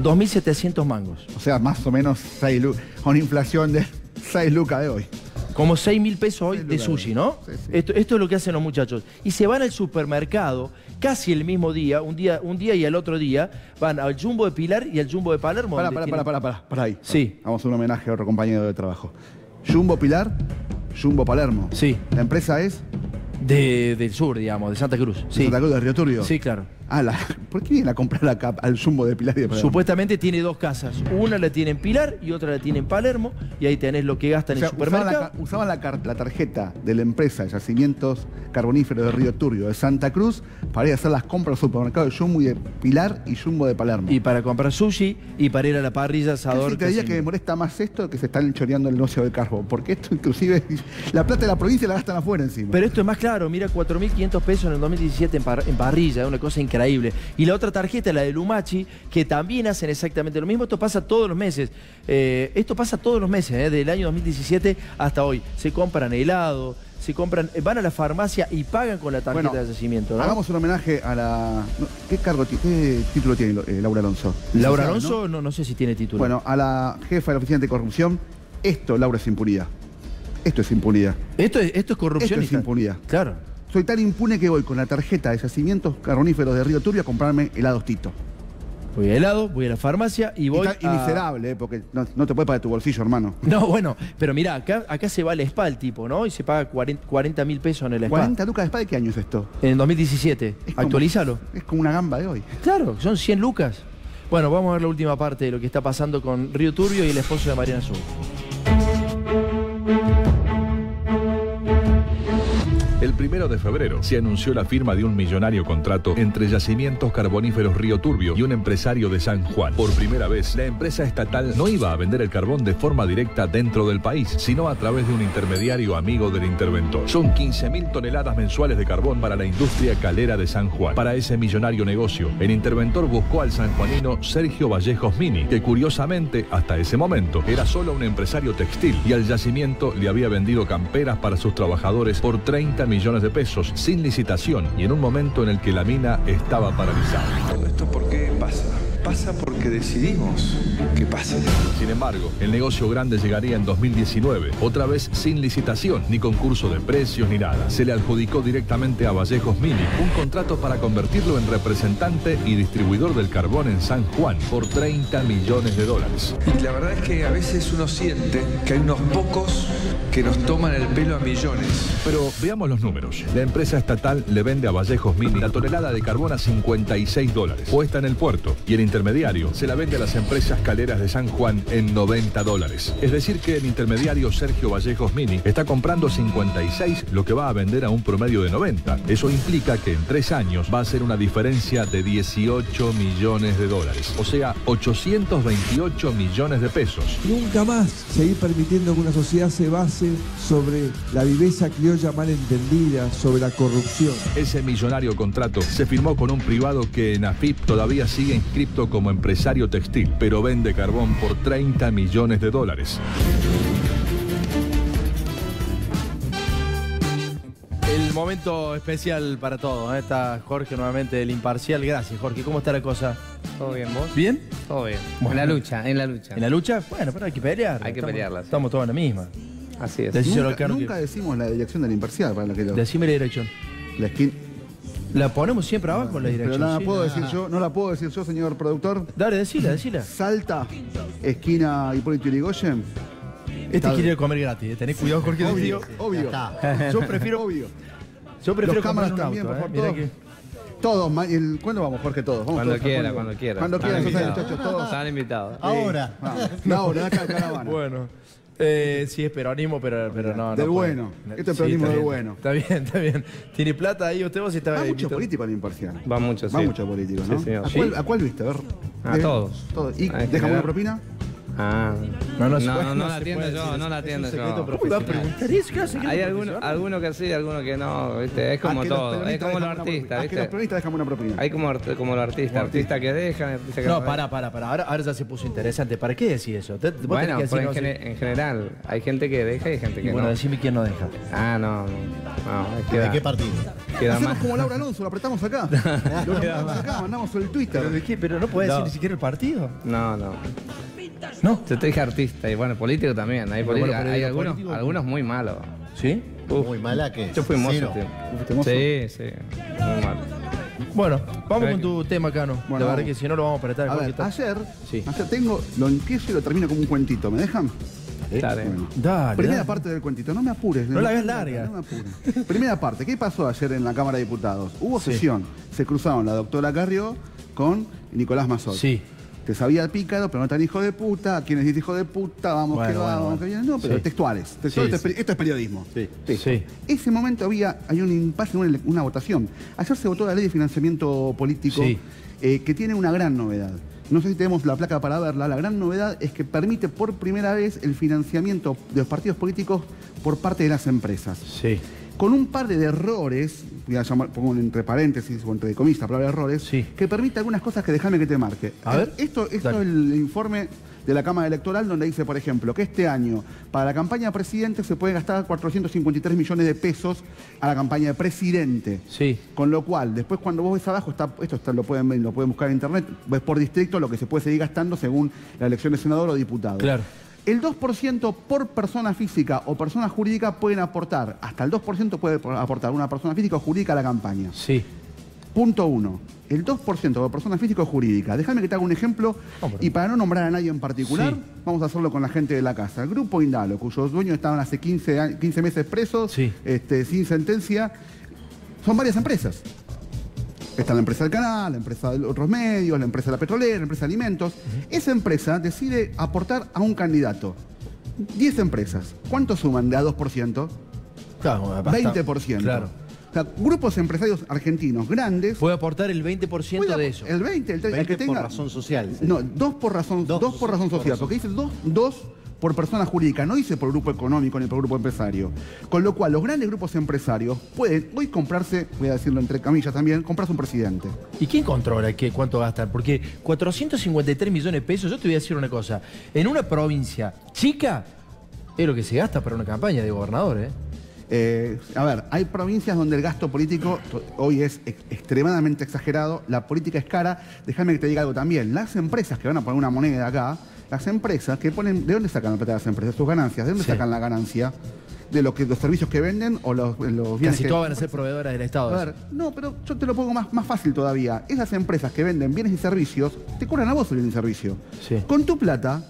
2.700 mangos. O sea, más o menos 6 lucas. Una inflación de 6 lucas de hoy. Como 6.000 pesos hoy de sushi, ¿no? Sí, sí. Esto es lo que hacen los muchachos. Y se van al supermercado casi el mismo día, un día y al otro día, van al Jumbo de Pilar y al Jumbo de Palermo. Para ahí. Sí. Vamos a un homenaje a otro compañero de trabajo. Jumbo Pilar, Jumbo Palermo. Sí. La empresa es... Del sur, digamos, de Santa Cruz. Sí. ¿Santa Cruz de Río Turbio? Sí, claro. ¿Por qué vienen a comprar acá al Jumbo de Pilar y de Palermo? Supuestamente tiene 2 casas. Una la tiene en Pilar y otra la tiene en Palermo. Y ahí tenés lo que gastan en el supermercado. Usaban la tarjeta de la empresa de Yacimientos Carboníferos de Río Turbio de Santa Cruz para ir a hacer las compras al supermercado de Jumbo de Pilar y Jumbo de Palermo. Y para comprar sushi y para ir a la parrilla asador. Te diría que me molesta más esto que se están choreando el negocio del carbón. Porque esto inclusive la plata de la provincia la gastan afuera encima. Pero esto es más claro. Mira, 4.500 pesos en el 2017 en parrilla. Es una cosa increíble. Y la otra tarjeta, la de Lumachi, que también hacen exactamente lo mismo. Esto pasa todos los meses. Del año 2017 hasta hoy. Se compran helado, van a la farmacia y pagan con la tarjeta de yacimiento, ¿no? Hagamos un homenaje a la... ¿Qué título tiene Laura Alonso? Laura Alonso, no sé si tiene título. Bueno, a la jefa de la Oficina Anticorrupción, Laura, es impunidad. Esto es impunidad. Esto es corrupción. Esto es impunidad. Claro. Soy tan impune que voy con la tarjeta de Yacimientos Carboníferos de Río Turbio a comprarme helados Tito. Voy a helado, voy a la farmacia y voy y miserable, porque no te puede pagar tu bolsillo, hermano. No, bueno, pero mirá, acá se va al spa el tipo, ¿no? Y se paga 40.000 pesos en el spa. 40 lucas de spa, ¿de qué año es esto? En el 2017. Actualízalo. Es como una gamba de hoy. Claro, son 100 lucas. Bueno, vamos a ver la última parte de lo que está pasando con Río Turbio y el esposo de Mariana Zubik. El 1 de febrero se anunció la firma de un millonario contrato entre Yacimientos Carboníferos Río Turbio y un empresario de San Juan. Por primera vez, la empresa estatal no iba a vender el carbón de forma directa dentro del país, sino a través de un intermediario amigo del interventor. Son 15.000 toneladas mensuales de carbón para la industria calera de San Juan. Para ese millonario negocio, el interventor buscó al sanjuanino Sergio Vallejos Mini, que curiosamente, hasta ese momento, era solo un empresario textil y al yacimiento le había vendido camperas para sus trabajadores por 30 millones de pesos, sin licitación y en un momento en el que la mina estaba paralizada. ¿Todo esto por qué pasa? Pasa porque decidimos que pase. Sin embargo, el negocio grande llegaría en 2019, otra vez sin licitación, ni concurso de precios ni nada. Se le adjudicó directamente a Vallejos Mini un contrato para convertirlo en representante y distribuidor del carbón en San Juan por 30 millones de dólares. Y la verdad es que a veces uno siente que hay unos pocos que nos toman el pelo a millones. Pero veamos los números. La empresa estatal le vende a Vallejos Mini la tonelada de carbón a 56 dólares, puesta en el puerto, y el intermediario se la vende a las empresas caleras de San Juan en 90 dólares. Es decir que el intermediario Sergio Vallejos Mini está comprando 56 lo que va a vender a un promedio de 90. Eso implica que en 3 años va a ser una diferencia de 18 millones de dólares. O sea, 828 millones de pesos. Nunca más seguir permitiendo que una sociedad se base sobre la viveza criolla mal entendida, sobre la corrupción. Ese millonario contrato se firmó con un privado que en AFIP todavía sigue inscripto como empresario textil, pero vende carbón por 30 millones de dólares. El momento especial para todos. Está Jorge nuevamente del Imparcial. Gracias, Jorge. ¿Cómo está la cosa? ¿Todo bien, vos? ¿Bien? Todo bien. Bueno. En la lucha, en la lucha. ¿En la lucha? Bueno, pero hay que pelear. Hay que pelearla. Sí. Estamos todos en la misma. Así es. Nunca decimos la dirección del Imparcial para la que lo... Decime la dirección. La esquina... La ponemos siempre abajo la dirección. Pero no la puedo decir yo, no la puedo decir yo, señor productor. Dale, decila. Salta, esquina Hipólito Yrigoyen. Quiere comer gratis, tenés cuidado, Jorge. Obvio. Yo prefiero Los cámaras un también, auto, por favor. Todos. ¿Cuándo vamos, Jorge? Todos. Vamos cuando todos, quiera. Cuando quieran, muchachos, todos. Están invitados. Ahora. Ahora, acá en caravana. Bueno. Sí, es peronismo, pero no. Del bueno. Esto es peronismo del bueno. Está bien. ¿Tiene plata ahí usted vos? Va mucho político al Imparcial. Va mucho, sí. Va mucho político, ¿no? Sí, señor. ¿A cuál viste? A ver. A todos. ¿Y dejamos una propina? No la atiendo yo, no la atiendo yo. ¿Cómo va a preguntar eso? ¿Qué hace? Hay algunos que sí, algunos que no, ¿viste? Es como todo, es como los artistas, ¿viste? Que los peronistas dejan una propina. Hay como los artistas que dejan, artistas que no. Para. Ahora ya se puso interesante. ¿Para qué decís eso? Bueno, en general, hay gente que deja y hay gente que no. Bueno, decime quién no deja. No. ¿De qué partido? Queda Hacemos más. como Laura Alonso, lo apretamos acá. Lo apretamos acá, mandamos el Twitter. ¿Pero de qué? ¿Pero no podés decir ni siquiera el partido? No, te dije artista y bueno, político también. Hay algunos muy malos. ¿Sí? Muy mala que. Yo fui mozo. Sí, muy malo. Bueno, vamos con tu tema, Cano. Bueno, la verdad que si no lo vamos a apretar. A ver, ayer lo empiezo y lo termino como un cuentito. ¿Me dejan? Dale. Bueno. Dale. Primera parte del cuentito, no me apures. No la hagas larga. No me apures. Primera parte, ¿qué pasó ayer en la Cámara de Diputados? Hubo sesión. Se cruzaron la doctora Carrió con Nicolás Mazzol. Sí. Te sabía el pícaro, pero no tan hijo de puta. ¿A quiénes dice hijo de puta? Vamos que viene. No, pero textuales. Esto es periodismo. Sí. Ese momento hay un impasse, una votación. Ayer se votó la ley de financiamiento político que tiene una gran novedad. No sé si tenemos la placa para verla. La gran novedad es que permite por primera vez el financiamiento de los partidos políticos por parte de las empresas. Sí. Con un par de errores, voy a llamar, pongo entre paréntesis o entre comillas la palabra errores, que permite algunas cosas que déjame que te marque. A ver. Esto es el informe de la Cámara Electoral donde dice, por ejemplo, que este año para la campaña presidente se puede gastar 453 millones de pesos a la campaña de presidente. Sí. Con lo cual, después cuando vos ves abajo, lo pueden buscar en internet, ves por distrito lo que se puede seguir gastando según la elección de senador o diputado. Claro. El 2% por persona física o persona jurídica pueden aportar, hasta el 2% puede aportar una persona física o jurídica a la campaña. Sí. Punto 1. El 2% por persona física o jurídica. Déjame que te haga un ejemplo y para no nombrar a nadie en particular, vamos a hacerlo con la gente de la casa. El Grupo Indalo, cuyos dueños estaban hace 15 meses presos, sin sentencia, son varias empresas. Está la empresa del canal, la empresa de otros medios, la empresa de la petrolera, la empresa de alimentos. Esa empresa decide aportar a un candidato. 10 empresas. ¿Cuánto suman de a 2%? Claro, 20%. Claro. O sea, grupos empresarios argentinos grandes... Puede aportar el 20% de eso. El 20, el que tenga... por razón social. No, dos por razón social. Porque dice dos por persona jurídica, no dice por grupo económico ni por grupo empresario. Con lo cual, los grandes grupos empresarios pueden hoy comprarse, voy a decirlo entre comillas también, comprarse un presidente. ¿Y quién controla cuánto gastan? Porque 453 millones de pesos, yo te voy a decir una cosa, en una provincia chica es lo que se gasta para una campaña de gobernador, A ver, hay provincias donde el gasto político hoy es extremadamente exagerado, la política es cara. Déjame que te diga algo también, las empresas que van a poner una moneda acá, las empresas que ponen, ¿de dónde sacan la plata de las empresas? Sus ganancias, ¿de dónde sacan la ganancia? De los servicios que venden o los bienes. Casi todas van a ser proveedoras del Estado. A ver, no, pero yo te lo pongo más fácil todavía. Esas empresas que venden bienes y servicios, te cobran a vos el bien y servicio. Sí. Con tu plata,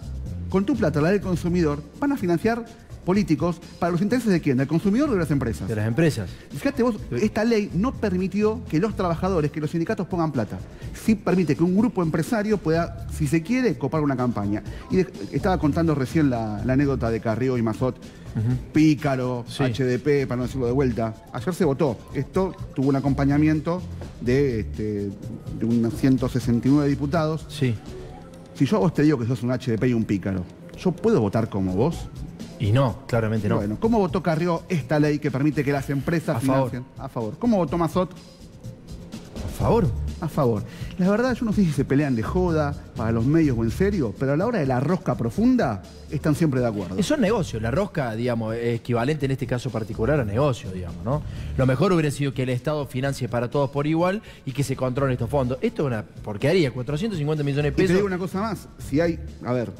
la del consumidor, van a financiar políticos para los intereses de quién, del consumidor o de las empresas. De las empresas. Fíjate vos, esta ley no permitió que los trabajadores, que los sindicatos pongan plata. Sí permite que un grupo empresario pueda, si se quiere, copar una campaña. Y estaba contando recién la anécdota de Carrió y Mazot, Pícaro, sí. HDP, para no decirlo de vuelta. Ayer se votó. Esto tuvo un acompañamiento de unos 169 diputados. Sí. Si yo a vos te digo que sos un HDP y un Pícaro, ¿yo puedo votar como vos? Y no, claramente no. Bueno, ¿cómo votó Carrió esta ley que permite que las empresas financien? A favor. ¿Cómo votó Mazot? A favor. A favor. La verdad, yo no sé si se pelean de joda, para los medios o en serio, pero a la hora de la rosca profunda, están siempre de acuerdo. Eso es negocio. La rosca, digamos, es equivalente en este caso particular a negocio, digamos, ¿no? Lo mejor hubiera sido que el Estado financie para todos por igual y que se controlen estos fondos. Esto es una porquería, 450 millones de pesos. Y te digo una cosa más. Si hay, a ver,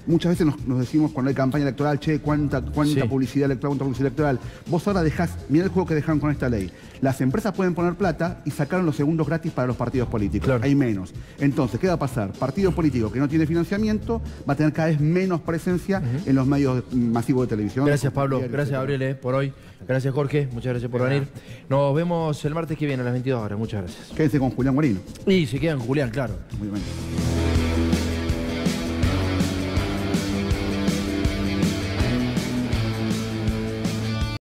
muchas veces nos decimos cuando hay campaña electoral, che, cuánta publicidad electoral, cuánta publicidad electoral. Vos ahora dejás, mirá el juego que dejaron con esta ley. Las empresas pueden poner plata y sacaron los segundos gratis para los partidos políticos. Claro. Hay menos. Entonces, ¿qué va a pasar? Partido político que no tiene financiamiento va a tener cada vez menos presencia en los medios masivos de televisión. Gracias, Pablo. Gracias, Gabriel, por hoy. Gracias, Jorge. Muchas gracias por venir. Nos vemos el martes que viene a las 22 horas. Muchas gracias. Quédense con Julián Guarino. Y se quedan con Julián, claro. Muy bien.